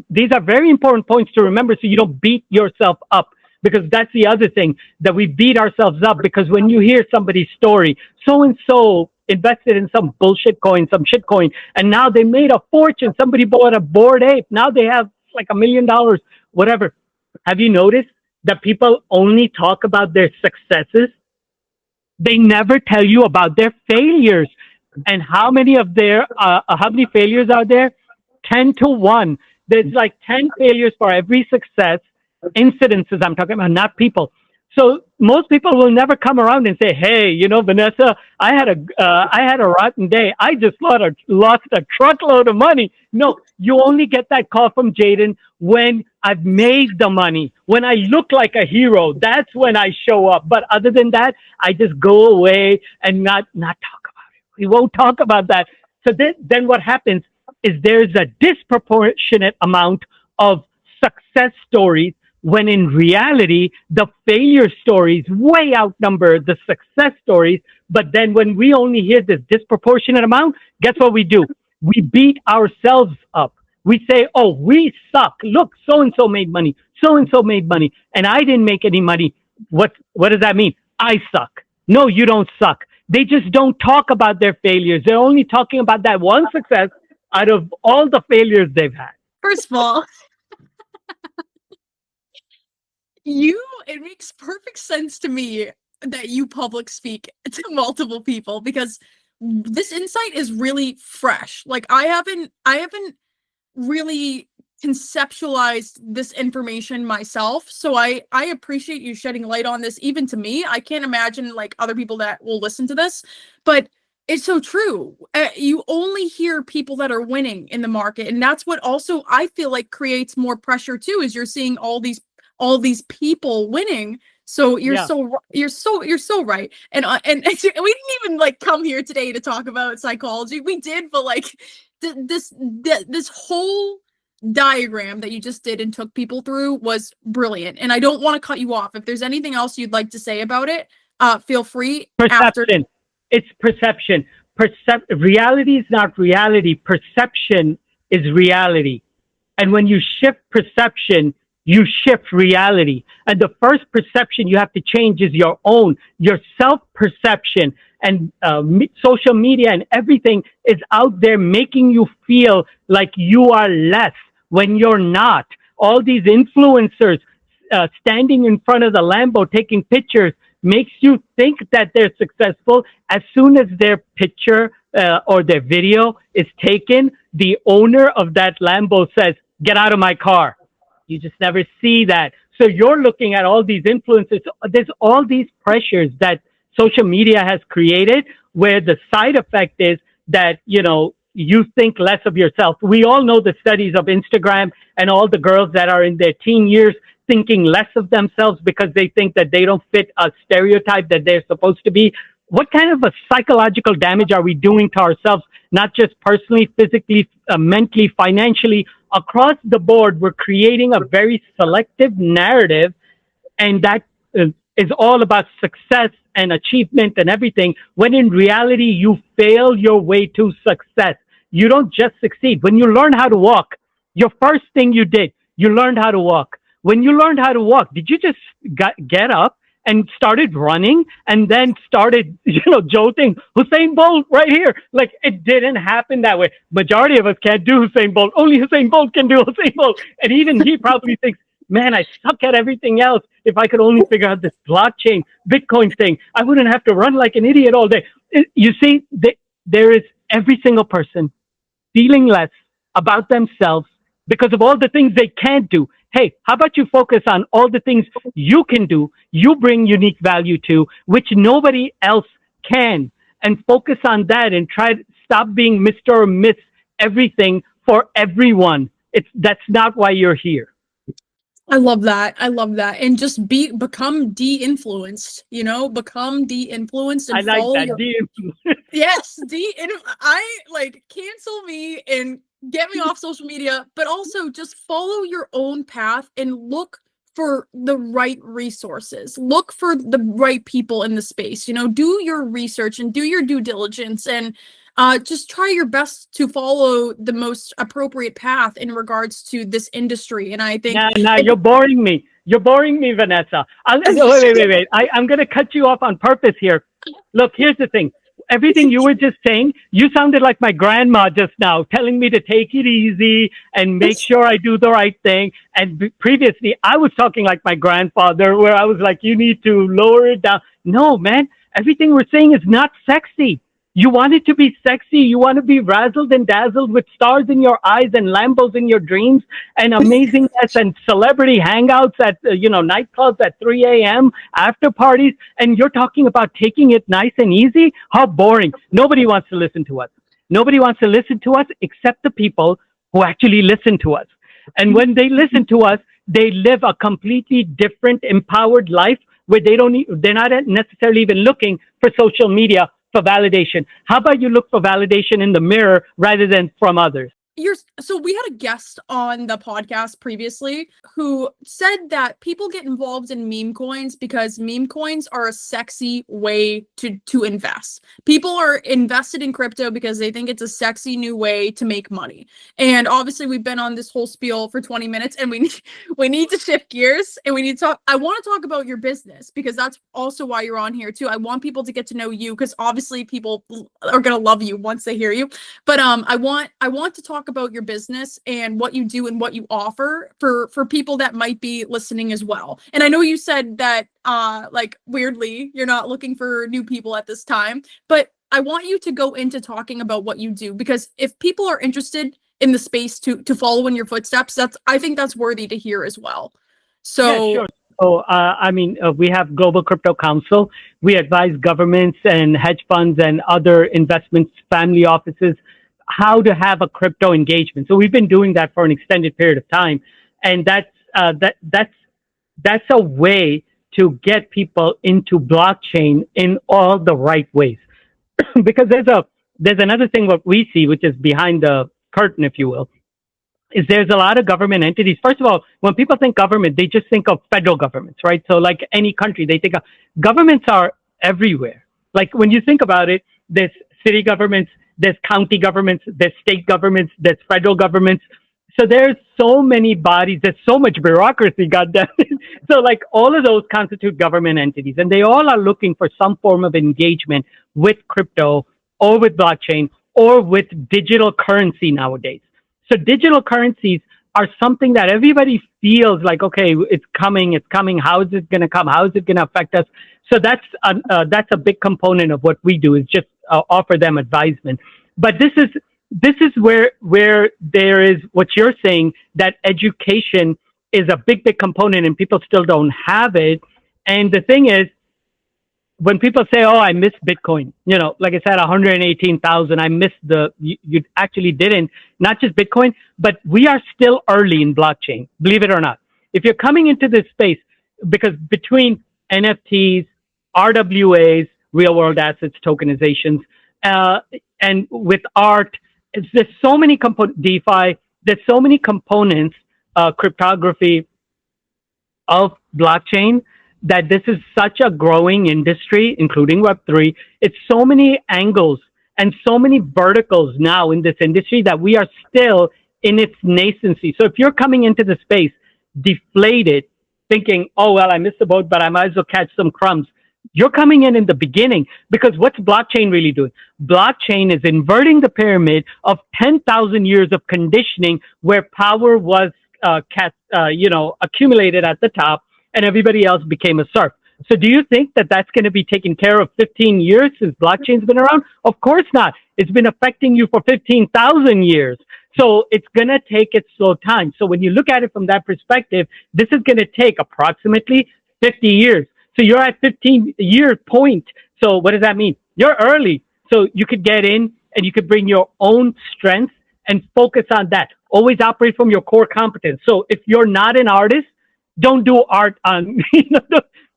these are very important points to remember so you don't beat yourself up, because that's the other thing, that we beat ourselves up because when you hear somebody's story, so-and-so invested in some bullshit coin, some shit coin, and now they made a fortune. Somebody bought a Bored Ape. Now they have like $1 million, whatever. Have you noticed that people only talk about their successes? They never tell you about their failures. And how many failures are there? 10 to 1. There's like 10 failures for every success. Incidences I'm talking about, not people. So most people will never come around and say, hey, Vanessa, I had a rotten day. I just lost a truckload of money. No, you only get that call from Jayden when I've made the money, when I look like a hero. That's when I show up. But other than that, I just go away and not talk about it. We won't talk about that. So then what happens is there's a disproportionate amount of success stories, when in reality, the failure stories way outnumber the success stories. But then when we only hear this disproportionate amount, guess what we do? We beat ourselves up. We say, oh, we suck. Look, so-and-so made money. So-and-so made money. And I didn't make any money. What does that mean? I suck. No, you don't suck. They just don't talk about their failures. They're only talking about that one success out of all the failures they've had. First of all, it makes perfect sense to me that you public speak to multiple people, because this insight is really fresh. Like I haven't really conceptualized this information myself. So I appreciate you shedding light on this, even to me. I can't imagine like other people that will listen to this, but it's so true. You only hear people that are winning in the market. And that's what also I feel like creates more pressure too, is you're seeing all these people winning. So you're so right. And we didn't even like come here today to talk about psychology. We did, but like this whole diagram that you just did and took people through was brilliant. And I don't want to cut you off. If there's anything else you'd like to say about it, feel free. Perception. It's perception. Reality is not reality. Perception is reality. And when you shift perception, you shift reality. And the first perception you have to change is your own, your self-perception. And social media and everything is out there making you feel like you are less when you're not. All these influencers standing in front of the Lambo taking pictures makes you think that they're successful. As soon as their picture or their video is taken, the owner of that Lambo says, "Get out of my car." You just never see that. So you're looking at all these influences. There's all these pressures that social media has created, where the side effect is that, you think less of yourself. We all know the studies of Instagram and all the girls that are in their teen years thinking less of themselves because they think that they don't fit a stereotype that they're supposed to be. What kind of a psychological damage are we doing to ourselves, not just personally, physically, mentally, financially? Across the board, we're creating a very selective narrative and that is all about success and achievement and everything, when in reality, you fail your way to success. You don't just succeed. When you learn how to walk, your first thing you did, you learned how to walk. When you learned how to walk, did you just get up and started running and then started, jolting? Usain Bolt right here. Like, it didn't happen that way. Majority of us can't do Usain Bolt. Only Usain Bolt can do Usain Bolt. And even he probably thinks, man, I suck at everything else. If I could only figure out this blockchain, Bitcoin thing, I wouldn't have to run like an idiot all day. You see, there is every single person feeling less about themselves because of all the things they can't do. Hey, how about you focus on all the things you can do, you bring unique value to, which nobody else can, and focus on that and try to stop being Mr. or Miss everything for everyone. That's not why you're here. I love that. I love that. And just become de-influenced, become de-influenced and I like follow that. your yes, I like cancel me and get me off social media, but also just follow your own path and look for the right resources. Look for the right people in the space. Do your research and do your due diligence, and just try your best to follow the most appropriate path in regards to this industry. And I think Nah, you're boring me. You're boring me, Vanessa. Wait. I'm going to cut you off on purpose here. Look, here's the thing. Everything you were just saying, you sounded like my grandma just now, telling me to take it easy and make sure I do the right thing. And previously, I was talking like my grandfather, where I was like, you need to lower it down. No, man, everything we're saying is not sexy. You want it to be sexy. You want to be razzled and dazzled with stars in your eyes and Lambos in your dreams and amazingness and celebrity hangouts at, nightclubs at 3 a.m., after parties. And you're talking about taking it nice and easy? How boring. Nobody wants to listen to us. Nobody wants to listen to us except the people who actually listen to us. And when they listen to us, they live a completely different, empowered life where they're not necessarily even looking for social media for validation. How about you look for validation in the mirror rather than from others? So we had a guest on the podcast previously who said that people get involved in meme coins because meme coins are a sexy way to invest. People are invested in crypto because they think it's a sexy new way to make money. And obviously we've been on this whole spiel for 20 minutes and we need to shift gears and we need to talk. I want to talk about your business because that's also why you're on here too. I want people to get to know you because obviously people are going to love you once they hear you. But I want to talk about your business and what you do and what you offer for people that might be listening as well. And I know you said that like weirdly you're not looking for new people at this time, but I want you to go into talking about what you do because if people are interested in the space to follow in your footsteps, I think that's worthy to hear as well. So yeah, sure. So, we have Global Crypto Council. We advise governments and hedge funds and other investments, family offices, how to have a crypto engagement. So we've been doing that for an extended period of time, and that's a way to get people into blockchain in all the right ways. Because there's another thing what we see, which is behind the curtain, if you will, is there's a lot of government entities. First of all, when people think government, they just think of federal governments, right? So like any country, they think of governments are everywhere. Like when you think about it, there's city governments, there's county governments, there's state governments, there's federal governments. So there's so many bodies, there's so much bureaucracy, goddamn it. So like all of those constitute government entities, and they all are looking for some form of engagement with crypto or with blockchain or with digital currency nowadays. So digital currencies are something that everybody feels like, okay, it's coming. How is it going to come? How is it going to affect us? So that's a big component of what we do, is just offer them advisement. But this is where there is what you're saying, that education is a big component and people still don't have it. And the thing is, when people say, oh, I missed Bitcoin, like I said, 118,000, I missed you actually didn't, not just Bitcoin, but we are still early in blockchain, believe it or not. If you're coming into this space, because between NFTs, RWAs, real world assets, tokenizations, and with art, there's so many DeFi, there's so many components, cryptography of blockchain that this is such a growing industry, including Web3. It's so many angles and so many verticals now in this industry that we are still in its nascency. So if you're coming into the space deflated, thinking, oh, well, I missed the boat, but I might as well catch some crumbs. You're coming in the beginning, because what's blockchain really doing? Blockchain is inverting the pyramid of 10,000 years of conditioning where power was accumulated at the top and everybody else became a serf. So do you think that that's going to be taken care of 15 years since blockchain's been around? Of course not. It's been affecting you for 15,000 years. So it's going to take its slow time. So when you look at it from that perspective, this is going to take approximately 50 years. So you're at 15-year point. So what does that mean? You're early. So you could get in and you could bring your own strengths and focus on that. Always operate from your core competence. So if you're not an artist, don't do art on,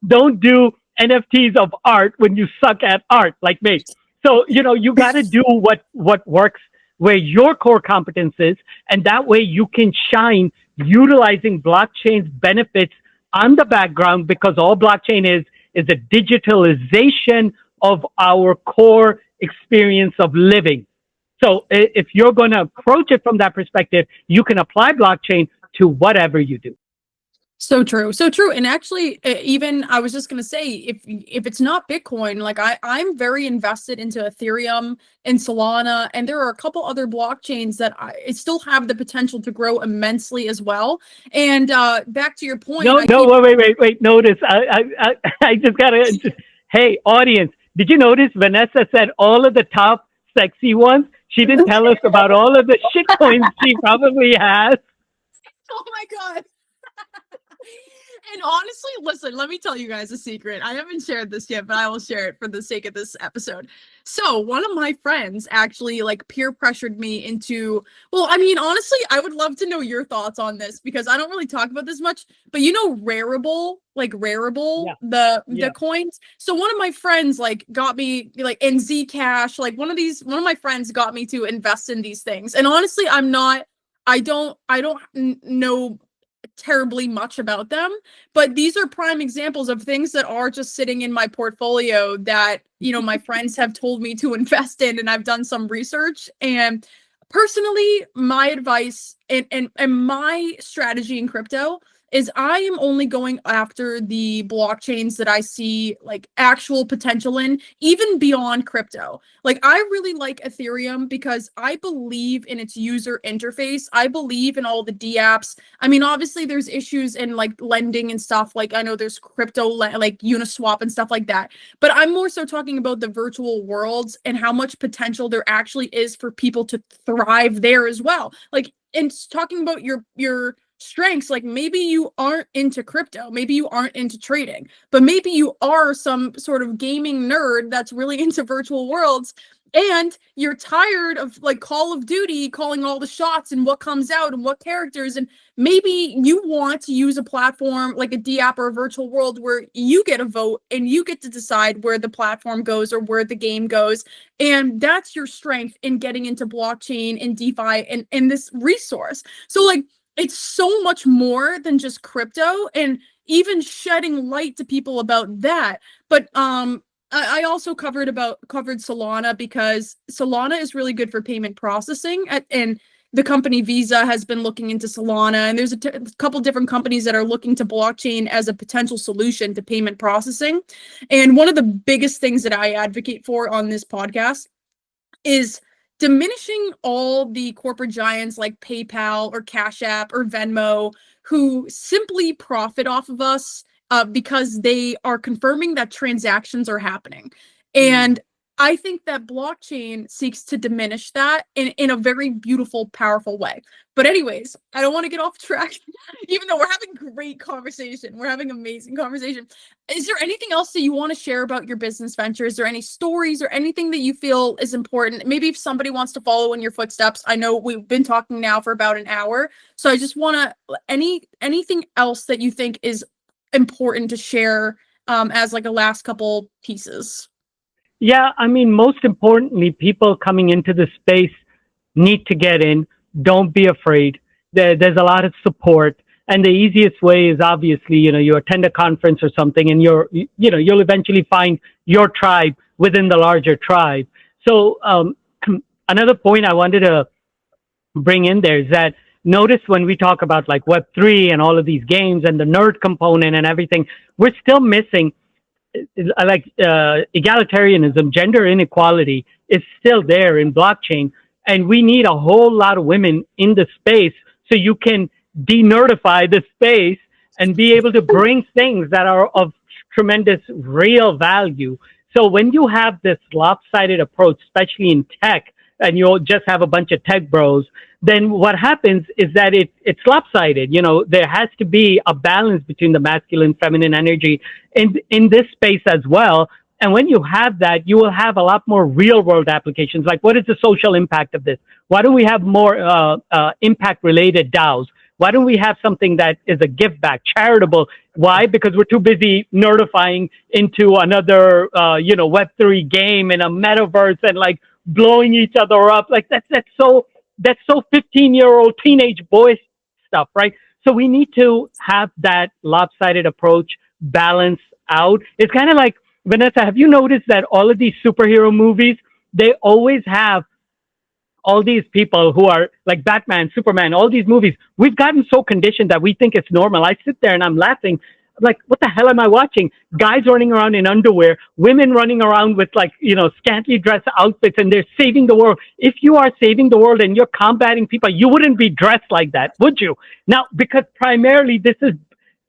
don't do NFTs of art when you suck at art like me. So, you got to do what works where your core competence is. And that way you can shine utilizing blockchain's benefits on the background, because all blockchain is a digitalization of our core experience of living. So if you're going to approach it from that perspective, you can apply blockchain to whatever you do. So true. So true. And actually, even I was just going to say, if it's not Bitcoin, like I'm very invested into Ethereum and Solana, and there are a couple other blockchains that I still have the potential to grow immensely as well. And back to your point. Wait. Notice, I just got to, hey, audience, did you notice Vanessa said all of the top sexy ones? She didn't tell us about all of the shit coins she probably has. Oh my God. And honestly, listen, let me tell you guys a secret. I haven't shared this yet, but I will share it for the sake of this episode. So one of my friends actually peer pressured me into, well, I mean, honestly, I would love to know your thoughts on this, because I don't really talk about this much, but Rarible, the coins. So one of my friends got me in Zcash, one of my friends got me to invest in these things. And honestly, I don't know terribly much about them, but these are prime examples of things that are just sitting in my portfolio that my friends have told me to invest in, and I've done some research. And personally, my advice and my strategy in crypto is I am only going after the blockchains that I see actual potential in, even beyond crypto. I really like Ethereum because I believe in its user interface. I believe in all the dApps. I mean, obviously there's issues in lending and stuff. I know there's crypto Uniswap and stuff like that, but I'm more so talking about the virtual worlds and how much potential there actually is for people to thrive there as well. And talking about your strengths, maybe you aren't into crypto, maybe you aren't into trading, but maybe you are some sort of gaming nerd that's really into virtual worlds, and you're tired of Call of Duty calling all the shots and what comes out and what characters, and maybe you want to use a platform like a dApp or a virtual world where you get a vote and you get to decide where the platform goes or where the game goes. And that's your strength in getting into blockchain and DeFi and this resource. So it's so much more than just crypto, and even shedding light to people about that. But I also covered Solana, because Solana is really good for payment processing, and the company Visa has been looking into Solana, and there's a couple different companies that are looking to blockchain as a potential solution to payment processing. And one of the biggest things that I advocate for on this podcast is diminishing all the corporate giants like PayPal or Cash App or Venmo, who simply profit off of us because they are confirming that transactions are happening. And I think that blockchain seeks to diminish that in a very beautiful, powerful way. But anyways, I don't want to get off track, even though we're having great conversation. We're having amazing conversation. Is there anything else that you want to share about your business venture? Is there any stories or anything that you feel is important? Maybe if somebody wants to follow in your footsteps. I know we've been talking now for about an hour, so I just want to, anything else that you think is important to share as a last couple pieces? Yeah, I mean, most importantly, people coming into the space need to get in. Don't be afraid. There's a lot of support. And the easiest way is obviously, you attend a conference or something, and you'll eventually find your tribe within the larger tribe. So another point I wanted to bring in there is that notice when we talk about like Web3 and all of these games and the nerd component and everything, we're still missing like egalitarianism, gender inequality is still there in blockchain, and we need a whole lot of women in the space so you can denerdify the space and be able to bring things that are of tremendous real value. So when you have this lopsided approach, especially in tech, and you'll just have a bunch of tech bros, then what happens is that it's lopsided. There has to be a balance between the masculine, feminine energy in this space as well. And when you have that, you will have a lot more real world applications. Like, what is the social impact of this? Why don't we have more impact related DAOs? Why don't we have something that is a give back, charitable? Why? Because we're too busy nerdifying into another, Web3 game in a metaverse and like blowing each other up. Like that's so 15-year-old teenage boy stuff, right? So we need to have that lopsided approach balance out. It's kind of like, Vanessa, have you noticed that all of these superhero movies, they always have all these people who are like Batman, Superman, all these movies. We've gotten so conditioned that we think it's normal. I sit there and I'm laughing. I'm like, what the hell am I watching? Guys running around in underwear, women running around with like, scantily dressed outfits, and they're saving the world. If you are saving the world and you're combating people, you wouldn't be dressed like that, would you? Now, because primarily this is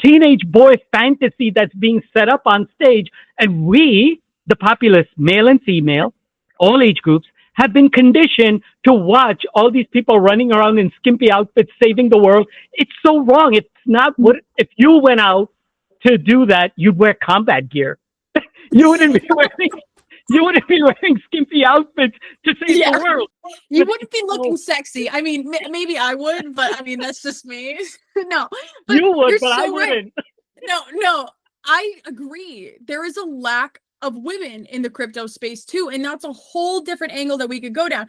teenage boy fantasy that's being set up on stage, and we, the populace, male and female, all age groups, have been conditioned to watch all these people running around in skimpy outfits saving the world. It's so wrong. It's not what, if you went out to do that, you'd wear combat gear. You wouldn't be wearing skimpy outfits to save the world. You wouldn't be looking sexy. I mean, maybe I would, but I mean, that's just me. No. But you would, but so I wouldn't. Right. No, I agree. There is a lack of women in the crypto space too, and that's a whole different angle that we could go down.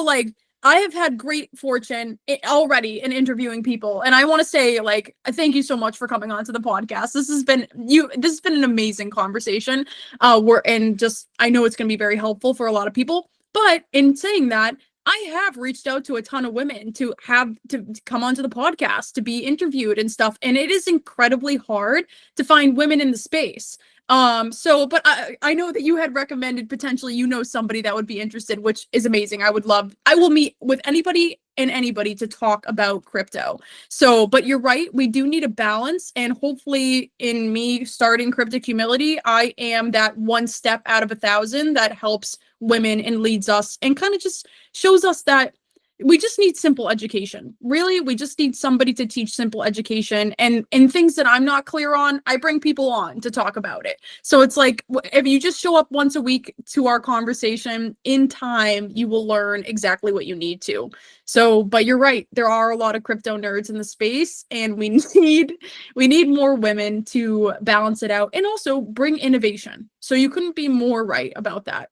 Like, I have had great fortune already in interviewing people, and I want to say, like, thank you so much for coming on to the podcast. This has been an amazing conversation. I know it's going to be very helpful for a lot of people. But in saying that, I have reached out to a ton of women to come onto the podcast to be interviewed and stuff, and it is incredibly hard to find women in the space. But I know that you had recommended potentially, somebody that would be interested, which is amazing. I will meet with anybody and anybody to talk about crypto. So, but you're right. We do need a balance, and hopefully in me starting Cryptic Humility, I am that one step out of 1,000 that helps women and leads us and kind of just shows us that we just need simple education. Really, we just need somebody to teach simple education, and things that I'm not clear on, I bring people on to talk about it. So it's like, if you just show up once a week to our conversation, in time, you will learn exactly what you need to. So, but you're right, there are a lot of crypto nerds in the space, and we need more women to balance it out and also bring innovation. So you couldn't be more right about that.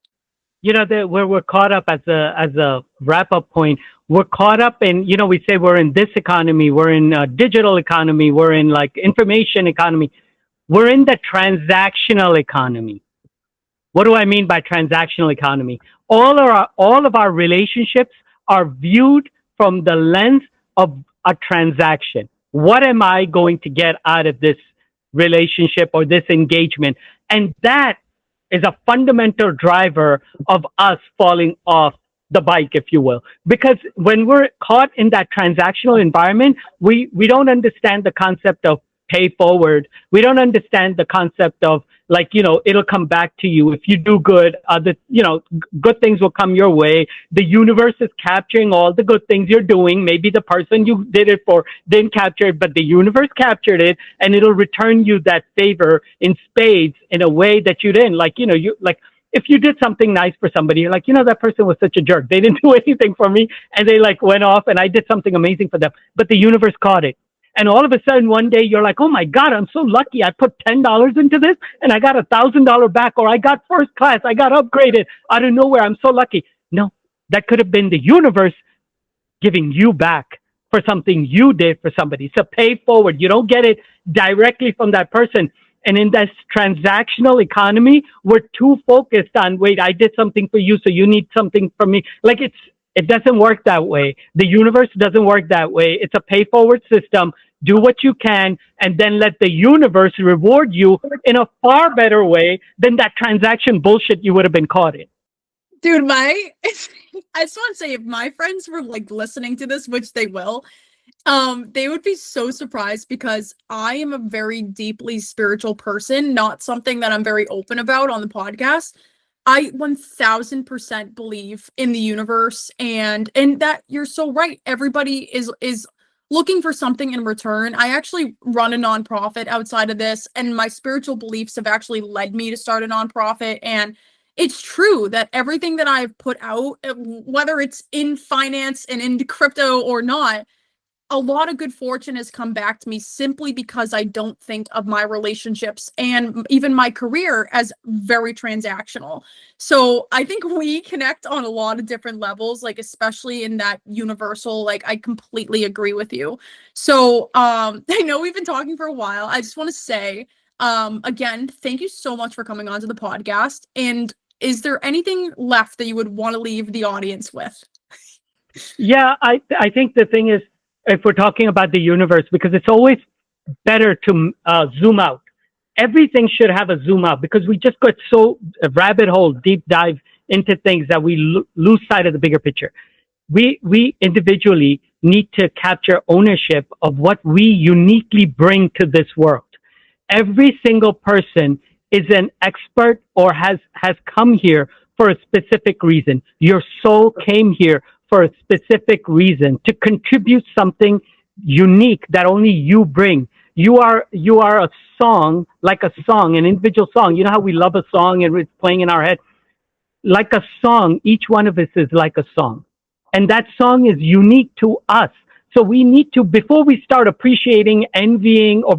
Where we're caught up as a wrap up point, we're caught up in, we say we're in this economy, we're in a digital economy, we're in like information economy, we're in the transactional economy. What do I mean by transactional economy? All of our relationships are viewed from the lens of a transaction. What am I going to get out of this relationship or this engagement? And that is a fundamental driver of us falling off the bike, if you will. Because when we're caught in that transactional environment, we don't understand the concept of pay forward. We don't understand the concept of, like, it'll come back to you. If you do good, good things will come your way. The universe is capturing all the good things you're doing. Maybe the person you did it for didn't capture it, but the universe captured it, and it'll return you that favor in spades in a way that you didn't. Like, if you did something nice for somebody, you're like, that person was such a jerk. They didn't do anything for me, and they like went off, and I did something amazing for them. But the universe caught it. And all of a sudden, one day, you're like, oh my God, I'm so lucky. I put $10 into this and I got $1,000 back, or I got first class. I got upgraded out of nowhere. I'm so lucky. No, that could have been the universe giving you back for something you did for somebody. It's a pay forward. You don't get it directly from that person. And in this transactional economy, we're too focused on, wait, I did something for you, so you need something from me. Like it doesn't work that way. The universe doesn't work that way. It's a pay forward system. Do what you can, and then let the universe reward you in a far better way than that transaction bullshit you would have been caught in. Dude, I just want to say, if my friends were like listening to this, which they will, they would be so surprised, because I am a very deeply spiritual person, not something that I'm very open about on the podcast. I 1000% believe in the universe, and that you're so right. Everybody is looking for something in return. I actually run a nonprofit outside of this, and my spiritual beliefs have actually led me to start a nonprofit. And it's true that everything that I've put out, whether it's in finance and into crypto or not, a lot of good fortune has come back to me simply because I don't think of my relationships and even my career as very transactional. So I think we connect on a lot of different levels, like especially in that universal, like I completely agree with you. So I know we've been talking for a while. I just want to say, again, thank you so much for coming onto the podcast. And is there anything left that you would want to leave the audience with? Yeah, I think the thing is, if we're talking about the universe, because it's always better to zoom out. Everything should have a zoom out, because we just got so a rabbit hole, deep dive into things that we lose sight of the bigger picture. We individually need to capture ownership of what we uniquely bring to this world. Every single person is an expert or has come here for a specific reason. Your soul came here for a specific reason, to contribute something unique that only you bring. You are a song, like a song, an individual song. You know how we love a song and it's playing in our head? Like a song, each one of us is like a song. And that song is unique to us. So we need to, before we start appreciating, envying, or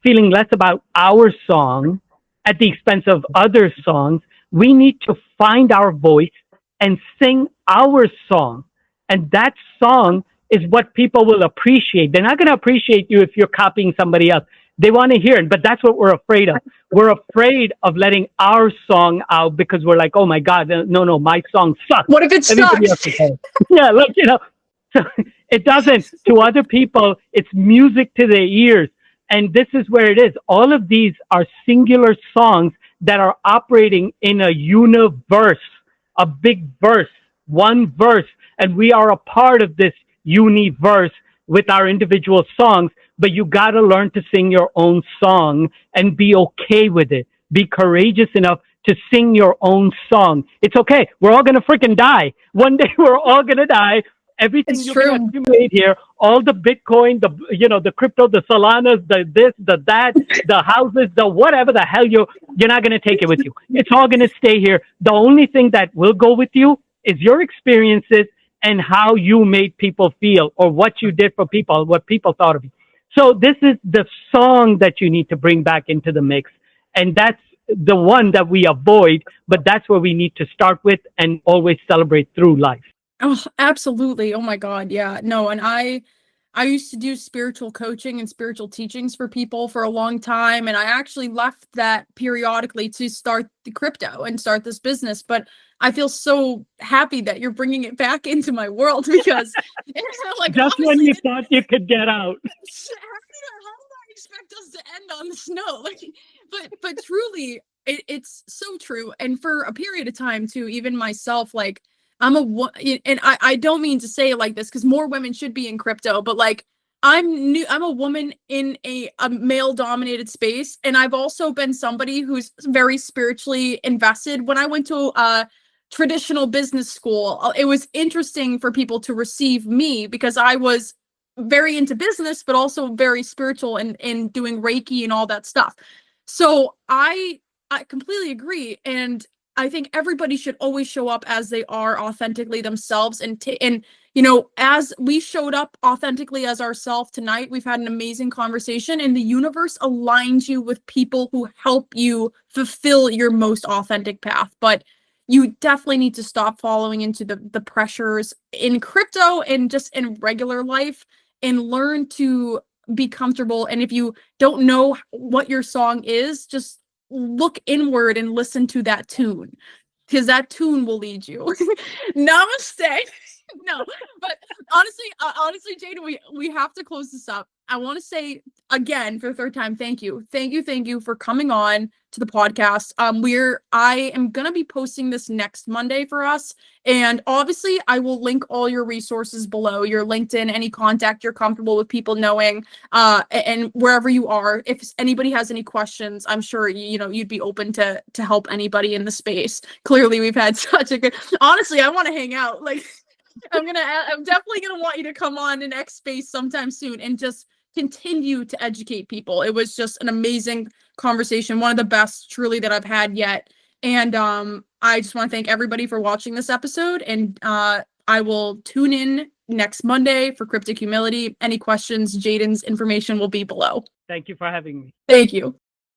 feeling less about our song at the expense of other songs, we need to find our voice and sing our song. And that song is what people will appreciate. They're not going to appreciate you if you're copying somebody else. They want to hear it, but that's what we're afraid of. We're afraid of letting our song out because we're like, oh my God, no, my song sucks. What if it sucks? Yeah, like, so it doesn't. To other people, it's music to their ears. And this is where it is. All of these are singular songs that are operating in a universe, a big verse, one verse. And we are a part of this universe with our individual songs. But you got to learn to sing your own song and be okay with it. Be courageous enough to sing your own song. It's okay. We're all going to freaking die. One day we're all going to die. Everything you're going to accumulate here, all the Bitcoin, the crypto, the Solanas, the this, the that, the houses, the whatever the hell you're not going to take it with you. It's all going to stay here. The only thing that will go with you is your experiences and how you made people feel, or what you did for people, what people thought of you. So this is the song that you need to bring back into the mix. And that's the one that we avoid, but that's where we need to start with and always celebrate through life. Oh, absolutely. Oh my God. Yeah. No, and I used to do spiritual coaching and spiritual teachings for people for a long time. And I actually left that periodically to start the crypto and start this business. But I feel so happy that you're bringing it back into my world, because it's like, just when you thought you could get out. How do I expect us to end on this note? Like, but truly, it's so true. And for a period of time too, even myself, like, and I don't mean to say it like this, because more women should be in crypto, but like I'm a woman in a male dominated space. And I've also been somebody who's very spiritually invested. When I went to traditional business school, it was interesting for people to receive me because I was very into business, but also very spiritual and doing Reiki and all that stuff. So I completely agree. And I think everybody should always show up as they are, authentically themselves. And as we showed up authentically as ourselves tonight, we've had an amazing conversation, and the universe aligns you with people who help you fulfill your most authentic path. But you definitely need to stop following into the pressures in crypto and just in regular life, and learn to be comfortable. And if you don't know what your song is, just look inward and listen to that tune, because that tune will lead you. Namaste. No, but honestly, Jayden, we have to close this up. I want to say again for the third time, thank you for coming on to the podcast. I am gonna be posting this next Monday for us, and obviously I will link all your resources below, your LinkedIn, any contact you're comfortable with people knowing, and wherever you are. If anybody has any questions, I'm sure you'd be open to help anybody in the space. Clearly, we've had such a good. Honestly, I want to hang out. Like, I'm definitely gonna want you to come on in X Space sometime soon and just continue to educate people. It was just an amazing conversation, one of the best truly that I've had yet. And I just want to thank everybody for watching this episode, and I will tune in next Monday for Cryptic Humility. Any questions, Jayden's information will be below. Thank you for having me. Thank you.